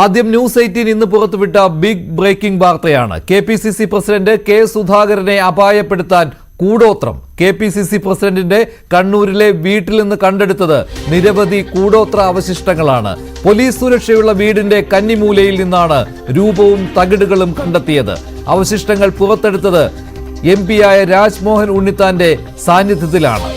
ആദ്യം ന്യൂസ് 18 ഇന്ന് പുറത്തുവിട്ട ബിഗ് ബ്രേക്കിംഗ് വാർത്തയാണ്. KPCC പ്രസിഡന്റ് കെ സുധാകരനെ അപായപ്പെടുത്താൻ കൂടോത്രം. KPCC പ്രസിഡന്റിന്റെ കണ്ണൂരിലെ വീട്ടിൽ നിന്ന് കണ്ടെടുത്തത് നിരവധി കൂടോത്ര അവശിഷ്ടങ്ങളാണ്. പോലീസ് സുരക്ഷയുള്ള വീടിന്റെ കന്നിമൂലയിൽ നിന്നാണ് രൂപവും തകിടുകളും കണ്ടെത്തിയത്. അവശിഷ്ടങ്ങൾ പുറത്തെടുത്തത് MP ആയ രാജ്മോഹൻ ഉണ്ണിത്താന്റെ സാന്നിധ്യത്തിലാണ്.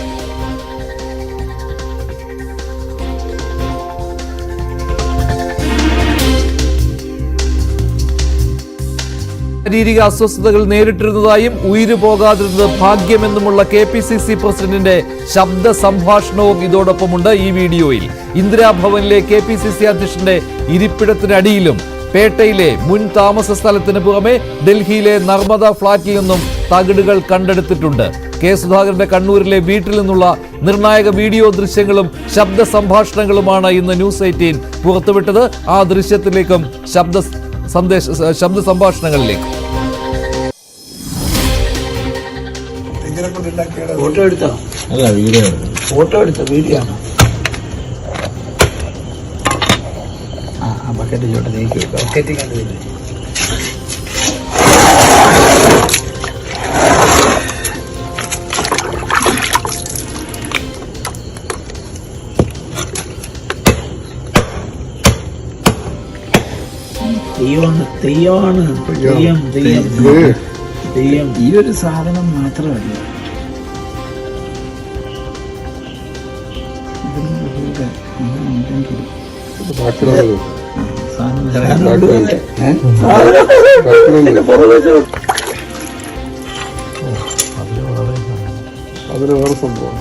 ശാരീരിക അസ്വസ്ഥതകൾ നേരിട്ടിരുന്നതായും ഉയിര് പോകാതിരുന്നത് ഭാഗ്യമെന്നുമുള്ള KPCC പ്രസിഡന്റിന്റെ ശബ്ദ സംഭാഷണവും ഇതോടൊപ്പമുണ്ട് ഈ വീഡിയോയിൽ. ഇന്ദിരാഭവനിലെ KPCC അധ്യക്ഷന്റെ ഇരിപ്പിടത്തിനടിയിലും പേട്ടയിലെ മുൻ താമസ സ്ഥലത്തിന് പുറമെ ഡൽഹിയിലെ നർമ്മദ ഫ്ളാറ്റിൽ നിന്നും തകിടുകൾ കണ്ടെടുത്തിട്ടുണ്ട്. കെ സുധാകരന്റെ കണ്ണൂരിലെ വീട്ടിൽ നിന്നുള്ള നിർണായക വീഡിയോ ദൃശ്യങ്ങളും ശബ്ദ സംഭാഷണങ്ങളുമാണ് ഇന്ന് ന്യൂസ് 18 പുറത്തുവിട്ടത്. ആ ദൃശ്യത്തിലേക്കും ശബ്ദ സംഭാഷണങ്ങളിലേക്ക്. ഫോട്ടോ എടുത്തോ? അല്ല, വീഡിയോ. ഫോട്ടോ എടുത്ത വീഡിയോ ആണ്. ആ ബക്കറ്റിലോട്ട് നീക്കി വെക്കാം. ബക്കറ്റ് കണ്ടില്ലേ? തെയ്യമാണ്. തെയ്യം ഈ ഒരു സാധനം മാത്രമല്ല, അതിന് വേറെ സംഭവം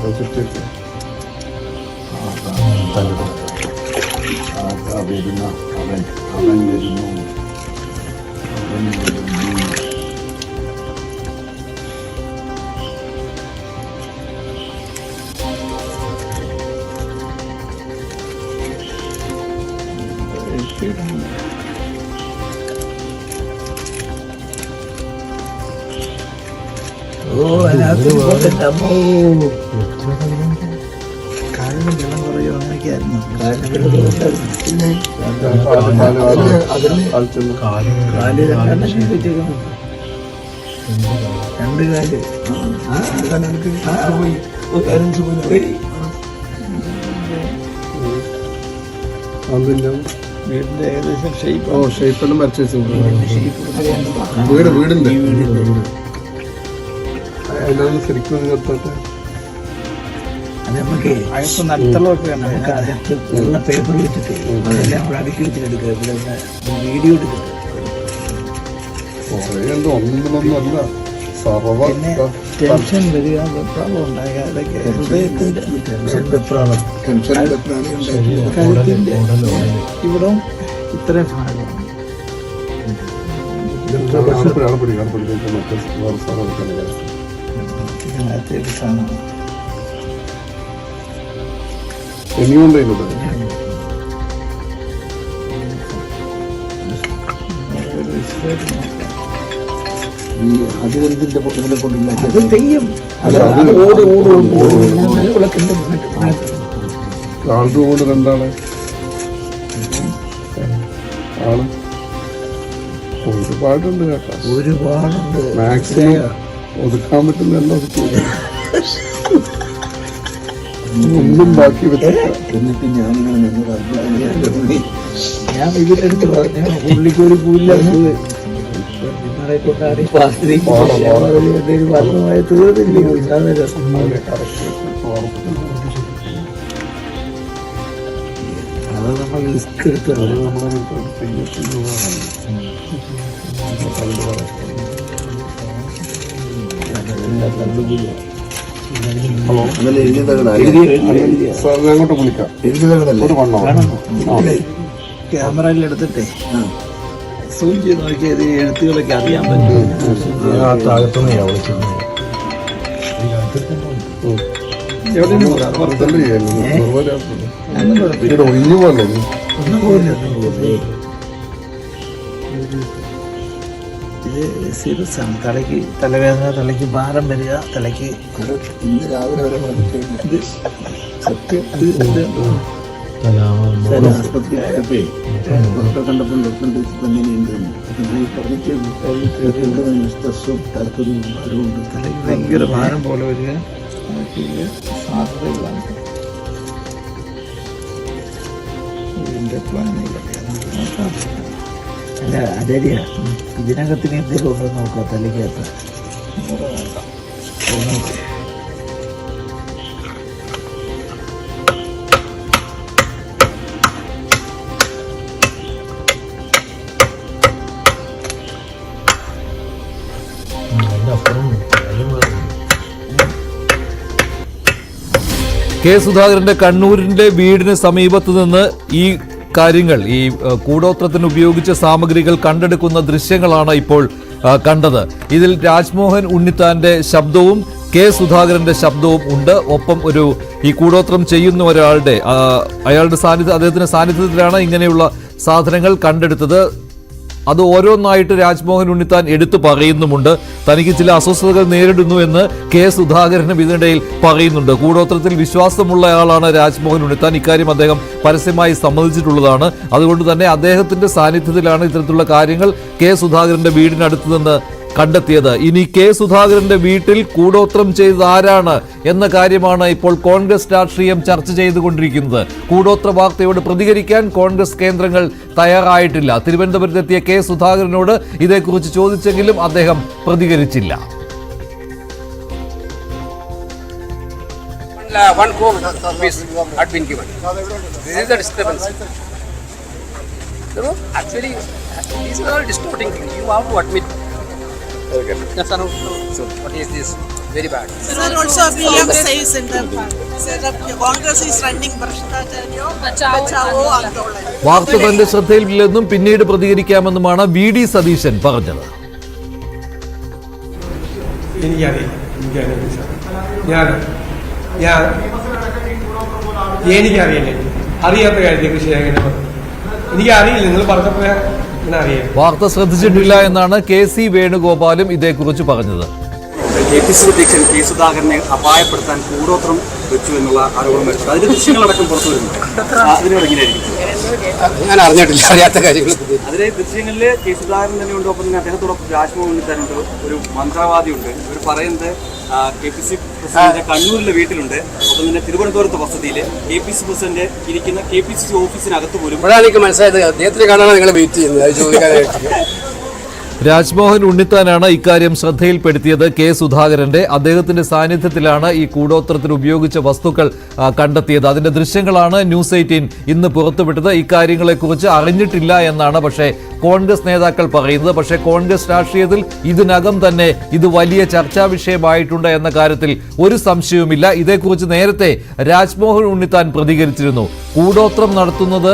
കാലിന് ജലം കുറയോ അങ്ങനെയൊക്കെയായിരുന്നു. രണ്ട് കാല് വീടിന്റെ ഏകദേശം ഷേപ്പെല്ലാം വരച്ചു വീടിന്റെ അതിനാണ് ശരിക്കും നിർത്തട്ടെ. അത് നമുക്ക് നടത്തലൊക്കെ വെള്ള പേപ്പർ വെച്ചിട്ട് അതെല്ലാം നമ്മൾ അടുക്കി വെച്ചിട്ടെടുക്കുക. ഇവിടെ വീഡിയോ എടുത്തിട്ട് ഒന്നൊന്നല്ല പിന്നെ ടെൻഷൻ വരിക, വെപ്രാളം ഉണ്ടാകുക, അതൊക്കെ ഹൃദയത്തിന്റെ കഴുത്തിന്റെ ഇവിടെ ഇത്രയും ഭാഗമാണ്. അതിന്റെ പുറത്തുകളെ കൊണ്ടില്ല തെയ്യം ആളുടെ കൊണ്ട് രണ്ടാളെ ആള് ഒരുപാടുണ്ട് കേട്ടോ, ഒരുപാടുണ്ട്. മാക്സിമം ഒതുക്കാൻ പറ്റുന്ന ഒതുക്കി ഒന്നും ബാക്കി വെച്ചിട്ട്. എന്നിട്ട് ഞാൻ ഇതിലെടുത്ത് പറഞ്ഞ പുള്ളിക്കൊരു പുല്ല നിങ്ങളെ കൊണ്ടാടി ഭാഗമായി തീർന്നില്ലേ? അത് നമ്മൾ റിസ്ക് എടുത്ത് അങ്ങോട്ട് വിളിക്കാം. ക്യാമറയിൽ എടുത്തിട്ടേ സൂം ചെയ്ത് നോക്കിയത് എഴുത്തുകളൊക്കെ അറിയാൻ പറ്റും. ഒഴിഞ്ഞു പോലെ ഇത് സീരിയസ് ആണ്. തലയ്ക്ക് തലവേദന, തലയ്ക്ക് ഭാരം വരിക, തലയ്ക്ക് ഇന്ന് രാവിലെ വരെ സത്യം ആസ്പത്രിയിലൊക്കെ കണ്ടപ്പോൾ ഡോക്ടർ പറഞ്ഞിട്ട് സ്ട്രെസ്സും തലക്കൊന്നും ഭാരമുണ്ട്, തലയ്ക്ക് ഭയങ്കര ഭാരം പോലെ വരിക സാധ്യതകളാണ്. ഇതിൻ്റെ അല്ല അതരിയ ഇതിനകത്തിന് എന്തെങ്കിലും ഉണ്ടോ നോക്കാം തലയ്ക്കകത്ത്. കെ സുധാകരന്റെ കണ്ണൂരിന്റെ വീടിന് സമീപത്ത് നിന്ന് ഈ കാര്യങ്ങൾ, ഈ കൂടോത്രത്തിന് ഉപയോഗിച്ച സാമഗ്രികൾ കണ്ടെടുക്കുന്ന ദൃശ്യങ്ങളാണ് ഇപ്പോൾ കണ്ടത്. ഇതിൽ രാജ്മോഹൻ ഉണ്ണിത്താന്റെ ശബ്ദവും കെ സുധാകരന്റെ ശബ്ദവും ഉണ്ട്. ഒപ്പം ഈ കൂടോത്രം ചെയ്യുന്ന ഒരാളുടെ അദ്ദേഹത്തിന്റെ സാന്നിധ്യത്തിലാണ് ഇങ്ങനെയുള്ള സാധനങ്ങൾ കണ്ടെടുത്തത്. അത് ഓരോന്നായിട്ട് രാജ്മോഹൻ ഉണ്ണിത്താൻ എടുത്തു പറയുന്നുമുണ്ട്. തനിക്ക് ചില അസ്വസ്ഥതകൾ നേരിടുന്നു എന്ന് കെ സുധാകരനും ഇതിനിടയിൽ പറയുന്നുണ്ട്. കൂടോത്രത്തിൽ വിശ്വാസമുള്ളയാളാണ് രാജ്മോഹൻ ഉണ്ണിത്താൻ. ഇക്കാര്യം അദ്ദേഹം പരസ്യമായി സമ്മതിച്ചിട്ടുള്ളതാണ്. അതുകൊണ്ട് തന്നെ അദ്ദേഹത്തിന്റെ സാന്നിധ്യത്തിലാണ് ഇത്തരത്തിലുള്ള കാര്യങ്ങൾ കെ സുധാകരന്റെ വീടിനടുത്ത് നിന്ന് കണ്ടെത്തിയത്. ഇനി കെ സുധാകരന്റെ വീട്ടിൽ കൂടോത്രം ചെയ്തത് ആരാണ് എന്ന കാര്യമാണ് ഇപ്പോൾ കോൺഗ്രസ് രാഷ്ട്രീയം ചർച്ച ചെയ്തുകൊണ്ടിരിക്കുന്നത്. കൂടോത്ര വാർത്തയോട് പ്രതികരിക്കാൻ കോൺഗ്രസ് കേന്ദ്രങ്ങൾ തയ്യാറായിട്ടില്ല. തിരുവനന്തപുരത്തെത്തിയ കെ സുധാകരനോട് ഇതേക്കുറിച്ച് ചോദിച്ചെങ്കിലും അദ്ദേഹം പ്രതികരിച്ചില്ല. One crore rupees had been given. This is the disturbance. No, actually, these are all distorting things. You have to admit. Okay. Yes, sir. So, what is this? Very bad. Sir, also PM says in the Congress is running Bharatacharya, Bachao Andolan. വാർത്ത തന്റെ ശ്രദ്ധയിലില്ലെന്നും പിന്നീട് പ്രതികരിക്കാമെന്നുമാണ് VD. Satheesan പറഞ്ഞത്. എനിക്കറിയില്ല, അറിയാത്ത കാര്യത്തെ കൃഷി എനിക്കറിയില്ല. നിങ്ങൾ പറഞ്ഞപ്പോൾ അറിയാം. വാർത്ത ശ്രദ്ധിച്ചിട്ടില്ല എന്നാണ് കെ.സി. വേണുഗോപാലും ഇതേക്കുറിച്ച് പറഞ്ഞത്. കെ.പി.സി. അധ്യക്ഷൻ കെ സുധാകരനെ അപായപ്പെടുത്താൻ കൂടോത്രം വെച്ചു എന്നുള്ള ആരോപണം വരുന്നത്, അതിന്റെ ദൃശ്യങ്ങളടക്കം പുറത്തു വരുന്നുണ്ട്. അതിനോട് എങ്ങനെയായിരിക്കും? ഞാൻ അറിഞ്ഞിട്ടില്ല, അറിയാത്ത കാര്യങ്ങൾ. അതിലെ ദൃശ്യങ്ങളിൽ കെ സുധാകരൻ തന്നെ ഉണ്ട്, ഒപ്പം തന്നെ അദ്ദേഹത്തോടൊപ്പം രാജ്മോഹൻ ഉണ്ണിത്താനുണ്ട്, ഒരു മന്ത്രവാദിയുണ്ട്. ഇവർ പറയുന്നത് കെ.പി.സി. പ്രസിഡന്റ് കണ്ണൂരിലെ വീട്ടിലുണ്ട്, ഒപ്പം തന്നെ തിരുവനന്തപുരത്ത് വസതിയിൽ കെ.പി.സി. പ്രസിഡന്റ് ഇരിക്കുന്ന കെ.പി.സി. ഓഫീസിനകത്ത് പോലും. ഇപ്പോഴാണ് എനിക്ക് മനസ്സിലായത് അദ്ദേഹത്തിന് കാണാനാണ് നിങ്ങൾ വെയിറ്റ് ചെയ്യുന്നത് ചോദിക്കാനായിട്ട്. രാജ്മോഹൻ ഉണ്ണിത്താനാണ് ഇക്കാര്യം ശ്രദ്ധയിൽപ്പെടുത്തിയത്. കെ സുധാകരന്റെ അദ്ദേഹത്തിന്റെ സാന്നിധ്യത്തിലാണ് ഈ കൂടോത്രത്തിൽ ഉപയോഗിച്ച വസ്തുക്കൾ കണ്ടെത്തിയത്. അതിന്റെ ദൃശ്യങ്ങളാണ് ന്യൂസ് 18 ഇന്ന് പുറത്തുവിട്ടത്. ഇക്കാര്യങ്ങളെക്കുറിച്ച് അറിഞ്ഞിട്ടില്ല എന്നാണ് പക്ഷേ കോൺഗ്രസ് നേതാക്കൾ പറയുന്നത്. പക്ഷേ കോൺഗ്രസ് രാഷ്ട്രീയത്തിൽ ഇതിനകം തന്നെ ഇത് വലിയ ചർച്ചാ വിഷയമായിട്ടുണ്ട് എന്ന കാര്യത്തിൽ ഒരു സംശയവുമില്ല. ഇതേക്കുറിച്ച് നേരത്തെ രാജ്മോഹൻ ഉണ്ണിത്താൻ പ്രതികരിച്ചിരുന്നു. കൂടോത്രം നടത്തുന്നത്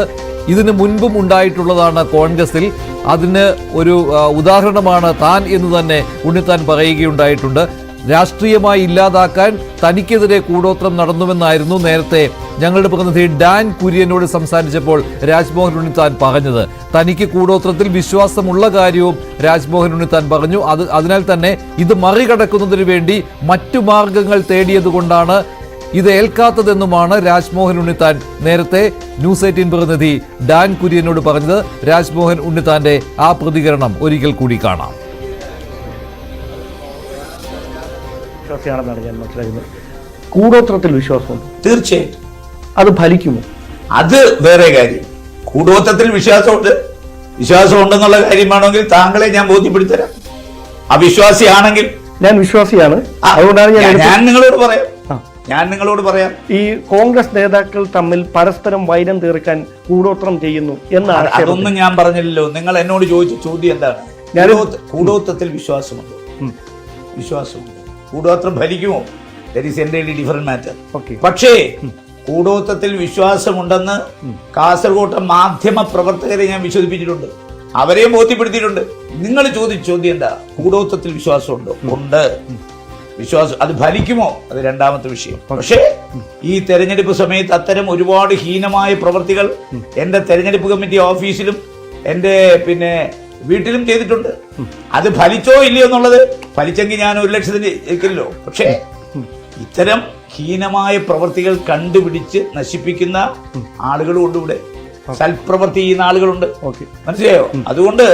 ഇതിനു മുൻപും ഉണ്ടായിട്ടുള്ളതാണ് കോൺഗ്രസിൽ. അതിന് ഒരു ഉദാഹരണമാണ് താൻ എന്ന് തന്നെ ഉണ്ണിത്താൻ പറയുകയുണ്ടായിട്ടുണ്ട്. രാഷ്ട്രീയമായി ഇല്ലാതാക്കാൻ തനിക്കെതിരെ കൂടോത്രം നടന്നുവെന്നായിരുന്നു നേരത്തെ ഞങ്ങളുടെ പ്രതിനിധി ഡാൻ കുര്യനോട് സംസാരിച്ചപ്പോൾ രാജ്മോഹൻ ഉണ്ണിത്താൻ പറഞ്ഞത്. തനിക്ക് കൂടോത്രത്തിൽ വിശ്വാസമുള്ള കാര്യവും രാജ്മോഹൻ ഉണ്ണിത്താൻ പറഞ്ഞു. അതിനാൽ തന്നെ ഇത് മറികടക്കുന്നതിന് വേണ്ടി മറ്റു മാർഗങ്ങൾ തേടിയതുകൊണ്ടാണ് ഇത് ഏൽക്കാത്തതെന്നുമാണ് രാജ്മോഹൻ ഉണ്ണിത്താൻ നേരത്തെ ന്യൂസ് 18 പ്രതിനിധി ഡാൻ കുര്യനോട് പറഞ്ഞത്. രാജ്മോഹൻ ഉണ്ണിത്താന്റെ ആ പ്രതികരണം ഒരിക്കൽ കൂടി കാണാം. വിശ്വാസിയാണെന്നാണ് ഞാൻ മനസ്സിലാക്കുന്നത്. കൂടോത്രത്തിൽ വിശ്വാസമുണ്ട്, തീർച്ചയായിട്ടും. അത് ഫലിക്കുമോ? അത് വേറെ കാര്യം. കൂടോത്രത്തിൽ വിശ്വാസമുണ്ടെന്നുള്ള കാര്യമാണെങ്കിൽ താങ്കളെ ഞാൻ ബോധ്യപ്പെടുത്തരാം. അവിശ്വാസിയാണെങ്കിൽ ഞാൻ വിശ്വാസിയാണ്. അതുകൊണ്ടാണ് ഞാൻ നിങ്ങളോട് പറയാം ഈ കോൺഗ്രസ് നേതാക്കൾ തമ്മിൽ പരസ്പരം വൈരം തീർക്കാൻ കൂടോത്രം ചെയ്യുന്നു എന്നാണ്. അതൊന്നും ഞാൻ പറഞ്ഞില്ലല്ലോ. നിങ്ങൾ എന്നോട് ചോദിച്ച ചോദ്യം എന്താണ്? കൂടോത്രത്തിൽ വിശ്വാസമുണ്ട്. കൂടോത്രം ഫലിക്കുമോ? That is entirely different matter. പക്ഷേ കൂടോത്രത്തിൽ വിശ്വാസമുണ്ടെന്ന് കാസർഗോട്ടെ മാധ്യമ പ്രവർത്തകരെ ഞാൻ വിശ്വസിപ്പിച്ചിട്ടുണ്ട്, അവരെയും ബോധ്യപ്പെടുത്തിയിട്ടുണ്ട്. നിങ്ങൾ ചോദിച്ച ചോദ്യം എന്താ? കൂടോത്രത്തിൽ വിശ്വാസമുണ്ടോ? ഉണ്ട്. വിശ്വാസം അത് ഫലിക്കുമോ? അത് രണ്ടാമത്തെ വിഷയം. പക്ഷേ ഈ തെരഞ്ഞെടുപ്പ് സമയത്ത് അത്തരം ഒരുപാട് ഹീനമായ പ്രവൃത്തികൾ എൻ്റെ തെരഞ്ഞെടുപ്പ് കമ്മിറ്റി ഓഫീസിലും എൻ്റെ വീട്ടിലും ചെയ്തിട്ടുണ്ട്. അത് ഫലിച്ചോ ഇല്ലയോ എന്നുള്ളത്, ഫലിച്ചെങ്കിൽ ഞാൻ 1 ലക്ഷത്തിന് ഇരിക്കില്ലല്ലോ. പക്ഷേ ഇത്തരം ഹീനമായ പ്രവൃത്തികൾ കണ്ടുപിടിച്ച് നശിപ്പിക്കുന്ന ആളുകളും ഉണ്ട് ഇവിടെ. സൽപ്രവൃത്തി ചെയ്യുന്ന ആളുകളുണ്ട്. മനസ്സിലായോ? അതുകൊണ്ട്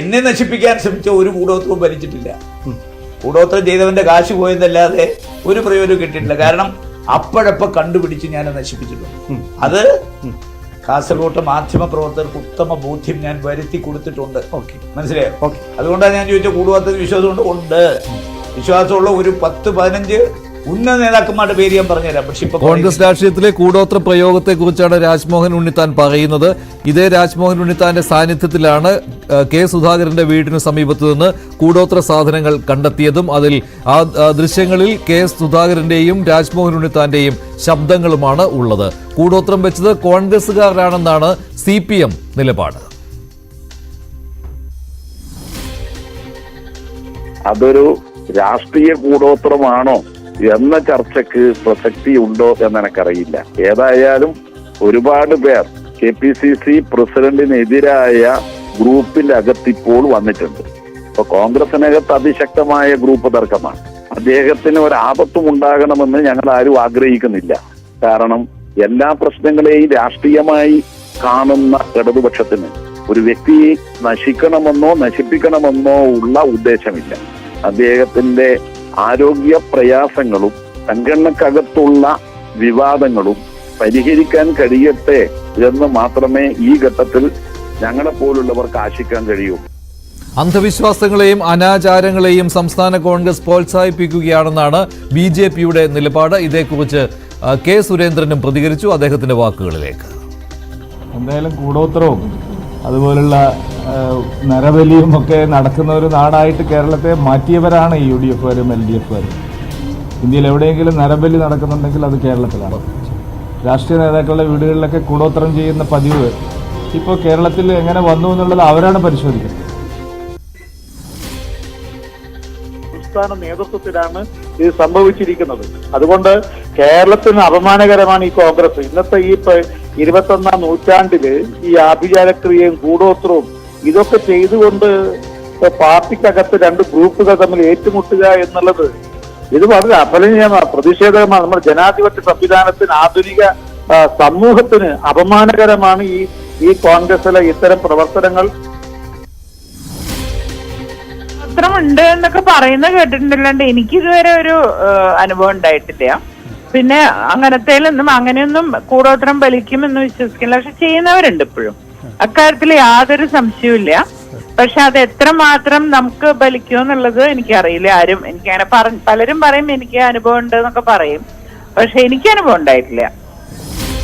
എന്നെ നശിപ്പിക്കാൻ ശ്രമിച്ച ഒരു കൂടോത്രവും ഭരിച്ചിട്ടില്ല. കൂടോത്രം ചെയ്തവന്റെ കാശ് പോയതല്ലാതെ ഒരു പ്രയോജനം കിട്ടിയിട്ടില്ല. കാരണം അപ്പോഴപ്പോ കണ്ടുപിടിച്ച് ഞാൻ നശിപ്പിച്ചിട്ടുണ്ട്. അത് കാസർഗോട്ടെ മാധ്യമ പ്രവർത്തകർക്ക് ഉത്തമ ബോധ്യം ഞാൻ വരുത്തി കൊടുത്തിട്ടുണ്ട്. മനസ്സിലായോ? അതുകൊണ്ടാണ് ഞാൻ ചോദിച്ച കൂടുവാത്തത് വിശ്വാസമുണ്ട്. ഉണ്ട്. വിശ്വാസമുള്ള ഒരു 10-15 ഉന്നത നേതാക്കന്മാരുടെ പേര് ഞാൻ പറഞ്ഞുതരാം. പക്ഷെ ഇപ്പൊ കോൺഗ്രസ് രാഷ്ട്രീയത്തിലെ കൂടോത്ര പ്രയോഗത്തെ കുറിച്ചാണ് രാജ്മോഹൻ ഉണ്ണിത്താൻ പറയുന്നത്. ഇതേ രാജ്മോഹൻ ഉണ്ണിത്താന്റെ സാന്നിധ്യത്തിലാണ് കെ സുധാകരന്റെ വീടിന് സമീപത്ത് നിന്ന് കൂടോത്ര സാധനങ്ങൾ കണ്ടെത്തിയതും. അതിൽ ആ ദൃശ്യങ്ങളിൽ കെ സുധാകരന്റെയും രാജ്മോഹൻ ഉണ്ണിത്താന്റെയും ശബ്ദങ്ങളുമാണ് ഉള്ളത്. കൂടോത്രം വെച്ചത് കോൺഗ്രസുകാരാണെന്നാണ് CPM നിലപാട്. അതൊരു രാഷ്ട്രീയ കൂടോത്രമാണോ എന്ന ചർച്ചയ്ക്ക് പ്രസക്തി ഉണ്ടോ എന്ന് എനിക്കറിയില്ല. ഏതായാലും ഒരുപാട് പേർ KPCC പ്രസിഡന്റിനെതിരായ ഗ്രൂപ്പിന്റെ അകത്തിപ്പോൾ വന്നിട്ടുണ്ട്. ഇപ്പൊ കോൺഗ്രസിനകത്ത് അതിശക്തമായ ഗ്രൂപ്പ് തർക്കമാണ്. അദ്ദേഹത്തിന് ഒരാപത്തും ഉണ്ടാകണമെന്ന് ഞങ്ങൾ ആരും ആഗ്രഹിക്കുന്നില്ല. കാരണം എല്ലാ പ്രശ്നങ്ങളെയും രാഷ്ട്രീയമായി കാണുന്ന ഇടതുപക്ഷത്തിന് ഒരു വ്യക്തി നശിക്കണമെന്നോ നശിപ്പിക്കണമെന്നോ ഉള്ള ഉദ്ദേശമില്ല. അദ്ദേഹത്തിന്റെ ആരോഗ്യ പ്രയാസങ്ങളും സംഘടനക്കകത്തുള്ള വിവാദങ്ങളും പരിഹരിക്കാൻ കഴിയട്ടെ എന്ന് മാത്രമേ ഈ ഘട്ടത്തിൽ ഞങ്ങളെ പോലുള്ളവർക്ക് ആശിക്കാൻ കഴിയൂ. അന്ധവിശ്വാസങ്ങളെയും അനാചാരങ്ങളെയും സംസ്ഥാന കോൺഗ്രസ് പ്രോത്സാഹിപ്പിക്കുകയാണെന്നാണ് BJPയുടെ നിലപാട്. ഇതേക്കുറിച്ച് കെ സുരേന്ദ്രനും പ്രതികരിച്ചു. അദ്ദേഹത്തിന്റെ വാക്കുകളിലേക്ക്. എന്തായാലും കൂടോത്രവും അതുപോലുള്ള നരബലിയും ഒക്കെ നടക്കുന്ന ഒരു നാടായിട്ട് കേരളത്തെ മാറ്റിയവരാണ് ഈ UDFകാരും LDFകാരും. ഇന്ത്യയിൽ എവിടെയെങ്കിലും നരബലി നടക്കുന്നുണ്ടെങ്കിൽ അത് കേരളത്തിലാണ്. രാഷ്ട്രീയ നേതാക്കളുടെ വീടുകളിലൊക്കെ കൂടോത്രം ചെയ്യുന്ന പതിവ് ഇപ്പോൾ കേരളത്തിൽ എങ്ങനെ വന്നു എന്നുള്ളത് അവരാണ് പരിശോധിക്കുന്നത്. സംസ്ഥാന നേതൃത്വത്തിലാണ് ഇത് സംഭവിച്ചിരിക്കുന്നത്. അതുകൊണ്ട് കേരളത്തിന് അപമാനകരമാണ് ഈ കോൺഗ്രസ്. ഇന്നത്തെ ഈ 21ാം നൂറ്റാണ്ടില് ഈ ആഭിചാരക്രിയയും കൂടോത്രവും ഇതൊക്കെ ചെയ്തുകൊണ്ട് പാർട്ടിക്കകത്ത് രണ്ട് ഗ്രൂപ്പുകൾ തമ്മിൽ ഏറ്റുമുട്ടുക എന്നുള്ളത് ഇത് വളരെ അപലനീയമാണ്, പ്രതിഷേധകരമാണ്. നമ്മുടെ ജനാധിപത്യ സംവിധാനത്തിന്, ആധുനിക സമൂഹത്തിന് അപമാനകരമാണ് ഈ കോൺഗ്രസിലെ ഇത്തരം പ്രവർത്തനങ്ങൾ. ഉണ്ട് എന്നൊക്കെ പറയുന്നത് കേട്ടിട്ടുണ്ടല്ലാണ്ട് എനിക്കിതുവരെ ഒരു അനുഭവം ഉണ്ടായിട്ടില്ല. പിന്നെ അങ്ങനെയൊന്നും കൂടോത്രം ബലിക്കുമെന്ന് വിശ്വസിക്കില്ല. പക്ഷെ ചെയ്യുന്നവരുണ്ട് ഇപ്പോഴും. അക്കാര്യത്തിൽ യാതൊരു സംശയവുമില്ല. പക്ഷെ അത് എത്രമാത്രം നമുക്ക് ബലിക്കുമെന്നുള്ളത് എനിക്കറിയില്ല. എനിക്കങ്ങനെ പലരും പറയും എനിക്ക് അനുഭവം ഉണ്ട് എന്നൊക്കെ പറയും. പക്ഷെ എനിക്ക് അനുഭവം ഉണ്ടായിട്ടില്ല.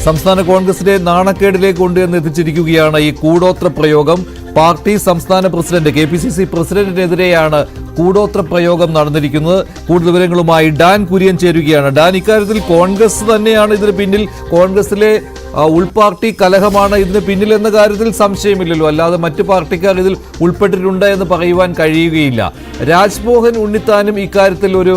സംസ്ഥാന കോൺഗ്രസിനെ നാണക്കേടിലേക്ക് കൊണ്ടുവന്ന് എത്തിച്ചിരിക്കുകയാണ് ഈ കൂടോത്ര പ്രയോഗം. പാർട്ടി സംസ്ഥാന പ്രസിഡന്റ് KPCC പ്രസിഡന്റിനെതിരെയാണ് കൂടോത്ര പ്രയോഗം നടന്നിരിക്കുന്നത്. കൂടുതൽ വിവരങ്ങളുമായി ഡാൻ കുര്യൻ ചേരുകയാണ്. ഡാൻ, ഇക്കാര്യത്തിൽ കോൺഗ്രസ് തന്നെയാണ് ഇതിന് പിന്നിൽ, കോൺഗ്രസിലെ ഉൾപാർട്ടി കലഹമാണ് ഇതിന് പിന്നിൽ എന്ന കാര്യത്തിൽ സംശയമില്ലല്ലോ. അല്ലാതെ മറ്റു പാർട്ടിക്കാർ ഇതിൽ ഉൾപ്പെട്ടിട്ടുണ്ട് എന്ന് പറയുവാൻ കഴിയുകയില്ല. രാജ്മോഹൻ ഉണ്ണിത്താനും ഇക്കാര്യത്തിൽ ഒരു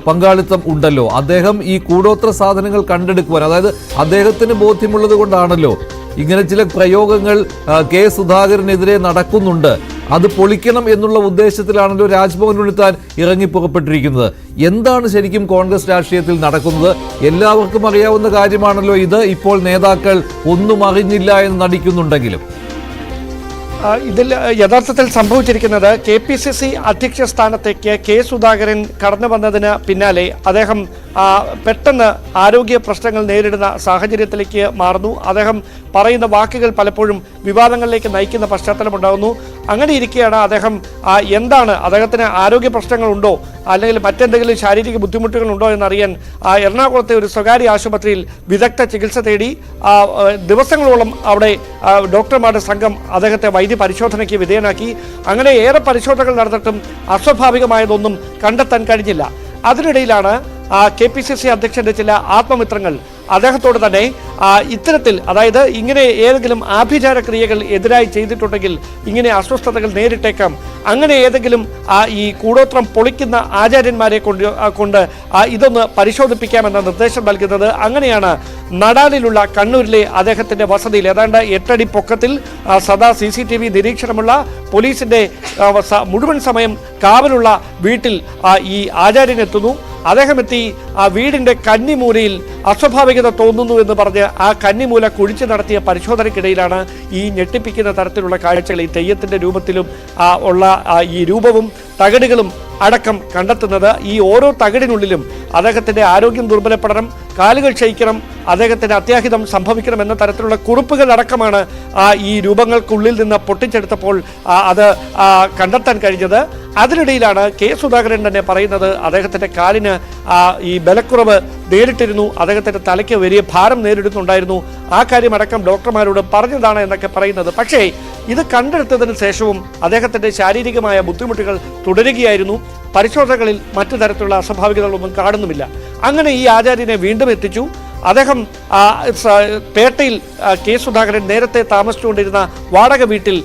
പങ്കാളിത്തം ഉണ്ടല്ലോ. അദ്ദേഹം ഈ കൂടോത്ര സാധനങ്ങൾ കണ്ടെടുക്കുവാൻ, അതായത് അദ്ദേഹത്തിന് ബോധ്യമുള്ളത് കൊണ്ടാണല്ലോ ഇങ്ങനെ ചില പ്രയോഗങ്ങൾ കെ സുധാകരനെതിരെ നടക്കുന്നുണ്ട്. അത് പൊളിക്കണം എന്നുള്ള ഉദ്ദേശത്തിലാണല്ലോ രാജ്മോഹൻ ഉണ്ണിത്താൻ ഇറങ്ങി പുറപ്പെട്ടിരിക്കുന്നത്. എന്താണ് ശരിക്കും കോൺഗ്രസ് രാഷ്ട്രീയത്തിൽ നടക്കുന്നത്? എല്ലാവർക്കും അറിയാവുന്ന കാര്യമാണല്ലോ ഇത്. ഇപ്പോൾ നേതാക്കൾ ഒന്നും അറിഞ്ഞില്ല എന്ന് നടിക്കുന്നുണ്ടെങ്കിലും ഇതിൽ യഥാർത്ഥത്തിൽ സംഭവിച്ചിരിക്കുന്നത് KPCC അധ്യക്ഷ സ്ഥാനത്തേക്ക് കെ സുധാകരൻ കടന്നു വന്നതിന് പിന്നാലെ അദ്ദേഹം പെട്ടെന്ന് ആരോഗ്യ പ്രശ്നങ്ങൾ നേരിടുന്ന സാഹചര്യത്തിലേക്ക് മാറുന്നു. അദ്ദേഹം പറയുന്ന വാക്കുകൾ പലപ്പോഴും വിവാദങ്ങളിലേക്ക് നയിക്കുന്ന പശ്ചാത്തലമുണ്ടാകുന്നു. അങ്ങനെ ഇരിക്കെയാണ് അദ്ദേഹം എന്താണ് അദ്ദേഹത്തിന് ആരോഗ്യ പ്രശ്നങ്ങളുണ്ടോ അല്ലെങ്കിൽ മറ്റെന്തെങ്കിലും ശാരീരിക ബുദ്ധിമുട്ടുകളുണ്ടോ എന്നറിയാൻ എറണാകുളത്തെ ഒരു സ്വകാര്യ ആശുപത്രിയിൽ വിദഗ്ധ ചികിത്സ തേടി ദിവസങ്ങളോളം അവിടെ ഡോക്ടർമാരുടെ സംഘം അദ്ദേഹത്തെ വൈദ്യ പരിശോധനയ്ക്ക് വിധേയനാക്കി. അങ്ങനെ ഏറെ പരിശോധനകൾ നടന്നിട്ടും അസ്വാഭാവികമായതൊന്നും കണ്ടെത്താൻ കഴിഞ്ഞില്ല. അതിനിടയിലാണ് KPCC അധ്യക്ഷന്റെ ചില ആത്മമിത്രങ്ങൾ അദ്ദേഹത്തോട് തന്നെ ഇത്തരത്തിൽ, അതായത് ഇങ്ങനെ ഏതെങ്കിലും ആഭിചാര ക്രിയകൾ എതിരായി ചെയ്തിട്ടുണ്ടെങ്കിൽ ഇങ്ങനെ അസ്വസ്ഥതകൾ നേരിട്ടേക്കാം, അങ്ങനെ ഏതെങ്കിലും ഈ കൂടോത്രം പൊളിക്കുന്ന ആചാര്യന്മാരെ കൊണ്ട് ഇതൊന്ന് പരിശോധിപ്പിക്കാമെന്ന നിർദ്ദേശം നൽകുന്നത്. അങ്ങനെയാണ് നടാലിലുള്ള കണ്ണൂരിലെ അദ്ദേഹത്തിന്റെ വസതിയിൽ ഏതാണ്ട് 8 അടി പൊക്കത്തിൽ സദാ CCTV നിരീക്ഷണമുള്ള പോലീസിന്റെ മുഴുവൻ സമയം കാവലുള്ള വീട്ടിൽ ഈ ആചാര്യനെത്തുന്നു. അദ്ദേഹം എത്തി ആ വീടിന്റെ കന്നിമൂലയിൽ അസ്വാഭാവികത തോന്നുന്നു എന്ന് പറഞ്ഞ് ആ കന്നിമൂല കുഴിച്ചു നടത്തിയ പരിശോധനയ്ക്കിടയിലാണ് ഈ ഞെട്ടിപ്പിക്കുന്ന തരത്തിലുള്ള കാഴ്ചകൾ, ഈ തെയ്യത്തിന്റെ രൂപത്തിലും ഉള്ള ഈ രൂപവും തകിടുകളും അടക്കം കണ്ടെത്തുന്നത്. ഈ ഓരോ തകിടിനുള്ളിലും അദ്ദേഹത്തിന്റെ ആരോഗ്യം ദുർബലപ്പെടണം, കാലുകൾ ക്ഷയിക്കണം, അദ്ദേഹത്തിന് അത്യാഹിതം സംഭവിക്കണം എന്ന തരത്തിലുള്ള കുറിപ്പുകൾ അടക്കമാണ് ഈ രൂപങ്ങൾക്കുള്ളിൽ നിന്ന് പൊട്ടിച്ചെടുത്തപ്പോൾ അത് കണ്ടെത്താൻ കഴിഞ്ഞത്. അതിനിടയിലാണ് കെ സുധാകരൻ തന്നെ പറയുന്നത് അദ്ദേഹത്തിന്റെ കാലിന് ഈ ബലക്കുറവ് നേരിട്ടിരുന്നു, അദ്ദേഹത്തിന്റെ തലയ്ക്ക് വലിയ ഭാരം നേരിടുന്നുണ്ടായിരുന്നു, ആ കാര്യമടക്കം ഡോക്ടർമാരോട് പറഞ്ഞതാണ് എന്നൊക്കെ പറയുന്നത്. പക്ഷേ ഇത് കണ്ടെടുത്തതിന് ശേഷവും അദ്ദേഹത്തിന്റെ ശാരീരികമായ ബുദ്ധിമുട്ടുകൾ തുടരുകയായിരുന്നു. പരിശോധനകളിൽ മറ്റു തരത്തിലുള്ള അസ്വാഭാവികതകളൊന്നും കാണുന്നുമില്ല. അങ്ങനെ ഈ ആചാര്യനെ വീണ്ടും എത്തിച്ചു. അദ്ദേഹം പേട്ടയിൽ കെ സുധാകരൻ നേരത്തെ താമസിച്ചുകൊണ്ടിരുന്ന വാടക വീട്ടിൽ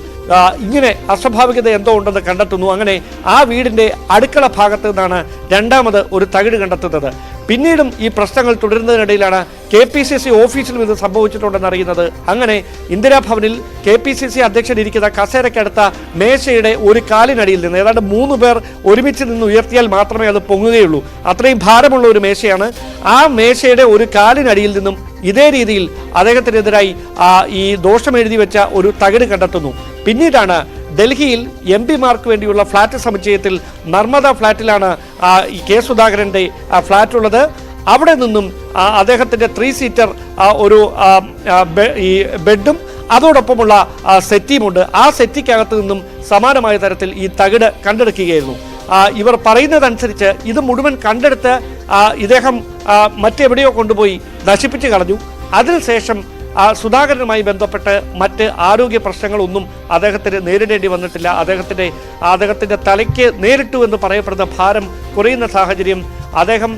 ഇങ്ങനെ അസ്വാഭാവികത എന്തോ ഉണ്ടെന്ന് കണ്ടെത്തുന്നു. അങ്ങനെ ആ വീടിന്റെ അടുക്കള ഭാഗത്ത് നിന്നാണ് രണ്ടാമത് ഒരു തകിട് കണ്ടെത്തുന്നത്. പിന്നീടും ഈ പ്രശ്നങ്ങൾ തുടരുന്നതിനിടയിലാണ് KPCC ഓഫീസിലും ഇത് സംഭവിച്ചിട്ടുണ്ടെന്ന് അറിയുന്നത്. അങ്ങനെ ഇന്ദിരാഭവനിൽ KPCC അധ്യക്ഷൻ ഇരിക്കുന്ന കസേരയ്ക്കടുത്ത മേശയുടെ ഒരു കാലിനടിയിൽ നിന്ന് ഏതാണ്ട് 3 പേർ ഒരുമിച്ച് നിന്ന് ഉയർത്തിയാൽ മാത്രമേ അത് പൊങ്ങുകയുള്ളൂ, അത്രയും ഭാരമുള്ള ഒരു മേശയാണ്. ആ മേശയുടെ ഒരു കാലിനടിയിൽ നിന്നും ഇതേ രീതിയിൽ അദ്ദേഹത്തിനെതിരായി ഈ ദോഷം എഴുതി വെച്ച ഒരു തകിട് കണ്ടെത്തുന്നു. പിന്നീടാണ് ഡൽഹിയിൽ MP-മാർക്ക് വേണ്ടിയുള്ള ഫ്ളാറ്റ് സമുച്ചയത്തിൽ നർമ്മദ ഫ്ളാറ്റിലാണ് ഈ കെ സുധാകരൻ്റെ ഫ്ളാറ്റ് ഉള്ളത്. അവിടെ നിന്നും അദ്ദേഹത്തിൻ്റെ 3 സീറ്റർ ഒരു ഈ ബെഡും അതോടൊപ്പമുള്ള സെറ്റിയുമുണ്ട്. ആ സെറ്റിക്കകത്ത് നിന്നും സമാനമായ തരത്തിൽ ഈ തകിട് കണ്ടെടുക്കുകയായിരുന്നു. ഇവർ പറയുന്നതനുസരിച്ച് ഇത് മുഴുവൻ കണ്ടെടുത്ത് ഇദ്ദേഹം മറ്റെവിടെയോ കൊണ്ടുപോയി നശിപ്പിച്ചു കളഞ്ഞു. അതിനുശേഷം സുധാകരനുമായി ബന്ധപ്പെട്ട് മറ്റ് ആരോഗ്യ പ്രശ്നങ്ങളൊന്നും അദ്ദേഹത്തിന് നേരിടേണ്ടി വന്നിട്ടില്ല. അദ്ദേഹത്തിന്റെ തലയ്ക്ക് നേരിട്ടു എന്ന് പറയപ്പെടുന്ന ഭാരം കുറയുന്ന സാഹചര്യം അദ്ദേഹം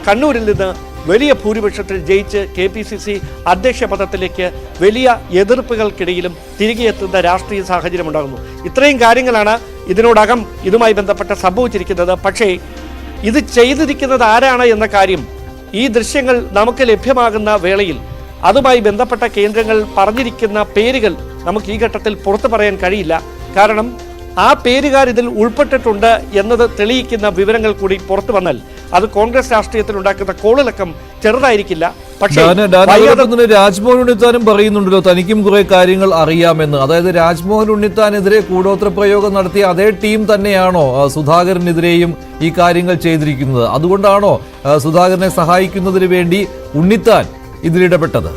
കണ്ണൂരിൽ നിന്ന് വലിയ ഭൂരിപക്ഷത്തിൽ ജയിച്ച് KPCC അധ്യക്ഷ പദത്തിലേക്ക് വലിയ എതിർപ്പുകൾക്കിടയിലും തിരികെ എത്തുന്ന രാഷ്ട്രീയ സാഹചര്യം ഉണ്ടാകുന്നു. ഇത്രയും കാര്യങ്ങളാണ് ഇതിനോടകം ഇതുമായി ബന്ധപ്പെട്ട് സംഭവിച്ചിരിക്കുന്നത്. പക്ഷേ ഇത് ചെയ്തിരിക്കുന്നത് ആരാണ് എന്ന കാര്യം ഈ ദൃശ്യങ്ങൾ നമുക്ക് ലഭ്യമാകുന്ന വേളയിൽ അതുമായി ബന്ധപ്പെട്ട കേന്ദ്രങ്ങൾ പറഞ്ഞിരിക്കുന്ന പേരുകൾ നമുക്ക് ഈ ഘട്ടത്തിൽ പുറത്തു പറയാൻ കഴിയില്ല. കാരണം ആ പേരുകാർ ഇതിൽ ഉൾപ്പെട്ടിട്ടുണ്ട് എന്നത് തെളിയിക്കുന്ന വിവരങ്ങൾ കൂടി പുറത്തു വന്നാൽ അത് കോൺഗ്രസ് രാഷ്ട്രീയത്തിൽ ഉണ്ടാക്കുന്ന കോളിളക്കം ചെറുതായിരിക്കില്ല. പക്ഷേ രാജ്മോഹൻ ഉണ്ണിത്താനും പറയുന്നുണ്ടല്ലോ തനിക്കും കുറെ കാര്യങ്ങൾ അറിയാമെന്ന്. അതായത് രാജ്മോഹൻ ഉണ്ണിത്താനെതിരെ കൂടോത്ര പ്രയോഗം നടത്തിയ അതേ ടീം തന്നെയാണോ സുധാകരനെതിരെയും ഈ കാര്യങ്ങൾ ചെയ്തിരിക്കുന്നത്? അതുകൊണ്ടാണോ സുധാകരനെ സഹായിക്കുന്നതിന് വേണ്ടി ഉണ്ണിത്താൻ ഇതിലിടപെട്ടത്?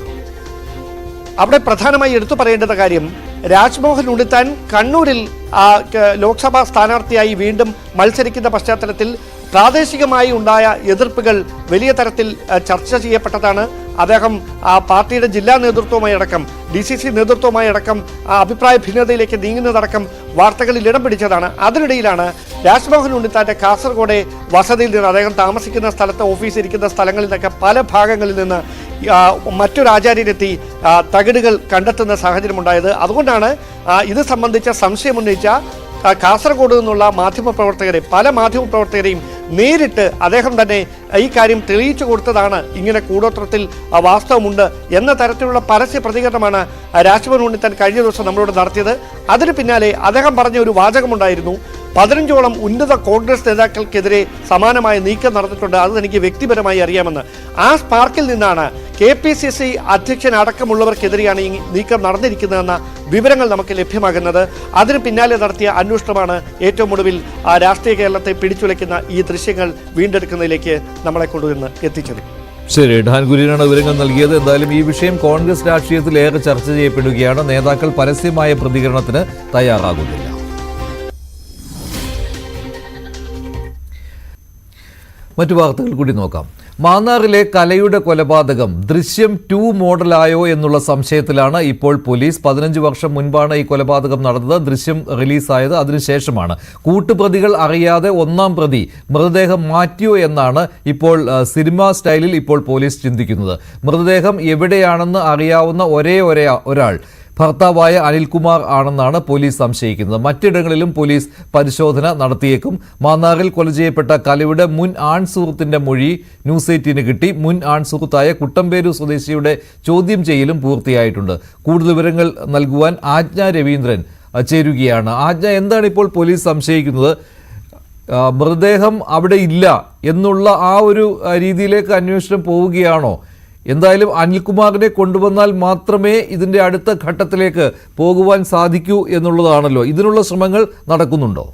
അവിടെ പ്രധാനമായി എടുത്തു പറയേണ്ട കാര്യം രാജ്മോഹൻ ഉണ്ണിത്താൻ കണ്ണൂരിൽ ലോക്സഭാ സ്ഥാനാർത്ഥിയായി വീണ്ടും മത്സരിക്കുന്ന പശ്ചാത്തലത്തിൽ പ്രാദേശികമായി ഉണ്ടായ എതിർപ്പുകൾ വലിയ തരത്തിൽ ചർച്ച ചെയ്യപ്പെട്ടതാണ്. അദ്ദേഹം പാർട്ടിയുടെ ജില്ലാ നേതൃത്വവുമായി അടക്കം DCC നേതൃത്വവുമായി അടക്കം അഭിപ്രായ ഭിന്നതയിലേക്ക് നീങ്ങുന്നതടക്കം വാർത്തകളിൽ ഇടം പിടിച്ചതാണ്. അതിനിടയിലാണ് രാജ്മോഹൻ ഉണ്ണിത്താന്റെ കാസർഗോഡ് വസതിയിൽ നിന്ന് അദ്ദേഹം താമസിക്കുന്ന സ്ഥലത്ത് ഓഫീസ് ഇരിക്കുന്ന സ്ഥലങ്ങളിൽ നിന്നൊക്കെ പല ഭാഗങ്ങളിൽ നിന്ന് മറ്റൊരു ആചാര്യനെത്തി തകിടുകൾ കണ്ടെത്തുന്ന സാഹചര്യമുണ്ടായത്. അതുകൊണ്ടാണ് ഇത് സംബന്ധിച്ച സംശയമുന്നയിച്ച കാസർഗോഡ് നിന്നുള്ള പല മാധ്യമപ്രവർത്തകരെയും നേരിട്ട് അദ്ദേഹം തന്നെ ഈ കാര്യം തെളിയിച്ചു കൊടുത്തതാണ് ഇങ്ങനെ കൂടോത്രത്തിൽ വാസ്തവമുണ്ട് എന്ന തരത്തിലുള്ള പരസ്യ പ്രതികരണമാണ് രാജ്മോഹൻ ഉണ്ണിത്താൻ കഴിഞ്ഞ ദിവസം നമ്മളോട് നടത്തിയത്. അതിന് പിന്നാലെ അദ്ദേഹം പറഞ്ഞ ഒരു വാചകമുണ്ടായിരുന്നു, 15ഓളം ഉന്നത കോൺഗ്രസ് നേതാക്കൾക്കെതിരെ സമാനമായ നീക്കം നടന്നിട്ടുണ്ട്, അത് എനിക്ക് വ്യക്തിപരമായി അറിയാമെന്ന്. ആ സ്പാർക്കിൽ നിന്നാണ് KPCC അധ്യക്ഷൻ അടക്കമുള്ളവർക്കെതിരെയാണ് ഈ നീക്കം നടന്നിരിക്കുന്നതെന്ന വിവരങ്ങൾ നമുക്ക് ലഭ്യമാകുന്നത്. അതിന് പിന്നാലെ നടത്തിയ അന്വേഷണമാണ് ഏറ്റവും ഒടുവിൽ രാഷ്ട്രീയ കേരളത്തെ പിടിച്ചുലയ്ക്കുന്ന ഈ ദൃശ്യങ്ങൾ വീണ്ടെടുക്കുന്നതിലേക്ക് നമ്മളെ കൊണ്ടുവന്ന് എത്തിച്ചത്. ശരി, ഡാൻ കുര്യനാണ് വിവരങ്ങൾ നൽകിയത്. എന്തായാലും ഈ വിഷയം കോൺഗ്രസ് രാഷ്ട്രീയത്തിൽ ഏറെ ചർച്ച ചെയ്യപ്പെടുകയാണ്. നേതാക്കൾ പരസ്യമായ പ്രതികരണത്തിന് തയ്യാറാകുന്നില്ല. മറ്റു വാർത്തകൾ കൂടി നോക്കാം. മാന്നാറിലെ കലയുടെ കൊലപാതകം ദൃശ്യം 2 മോഡലായോ എന്നുള്ള സംശയത്തിലാണ് ഇപ്പോൾ പോലീസ്. 15 വർഷം മുൻപാണ് ഈ കൊലപാതകം നടന്നത്. ദൃശ്യം റിലീസായത് അതിനുശേഷമാണ്. കൂട്ടുപ്രതികൾ അറിയാതെ 1-ാം പ്രതി മൃതദേഹം മാറ്റിയോ എന്നാണ് ഇപ്പോൾ സിനിമാ സ്റ്റൈലിൽ ഇപ്പോൾ പോലീസ് ചിന്തിക്കുന്നത്. മൃതദേഹം എവിടെയാണെന്ന് അറിയാവുന്ന ഒരേ ഒരാൾ ഭർത്താവായ അനിൽകുമാർ ആണെന്നാണ് പോലീസ് സംശയിക്കുന്നത്. മറ്റിടങ്ങളിലും പോലീസ് പരിശോധന നടത്തിയേക്കും. മാന്നാറിൽ കൊല ചെയ്യപ്പെട്ട കലയുടെ മുൻ ആൺ സുഹൃത്തിന്റെ മൊഴി ന്യൂസ് 18 കിട്ടി. മുൻ ആൺ സുഹൃത്തായ കുട്ടമ്പേരു സ്വദേശിയുടെ ചോദ്യം ചെയ്യലും പൂർത്തിയായിട്ടുണ്ട്. കൂടുതൽ വിവരങ്ങൾ നൽകുവാൻ ആജ്ഞ രവീന്ദ്രൻ ചേരുകയാണ്. ആജ്ഞ, എന്താണ് ഇപ്പോൾ പോലീസ് സംശയിക്കുന്നത്? മൃതദേഹം അവിടെ ഇല്ല എന്നുള്ള ആ ഒരു രീതിയിലേക്ക് അന്വേഷണം പോവുകയാണോ? എന്തായാലും അനിൽകുമാറിനെ കൊണ്ടുവന്നാൽ മാത്രമേ ഇതിൻ്റെ അടുത്ത ഘട്ടത്തിലേക്ക് പോകുവാൻ സാധിക്കൂ എന്നുള്ളതാണല്ലോ. ഇതിനുള്ള ശ്രമങ്ങൾ നടക്കുന്നുണ്ടോ?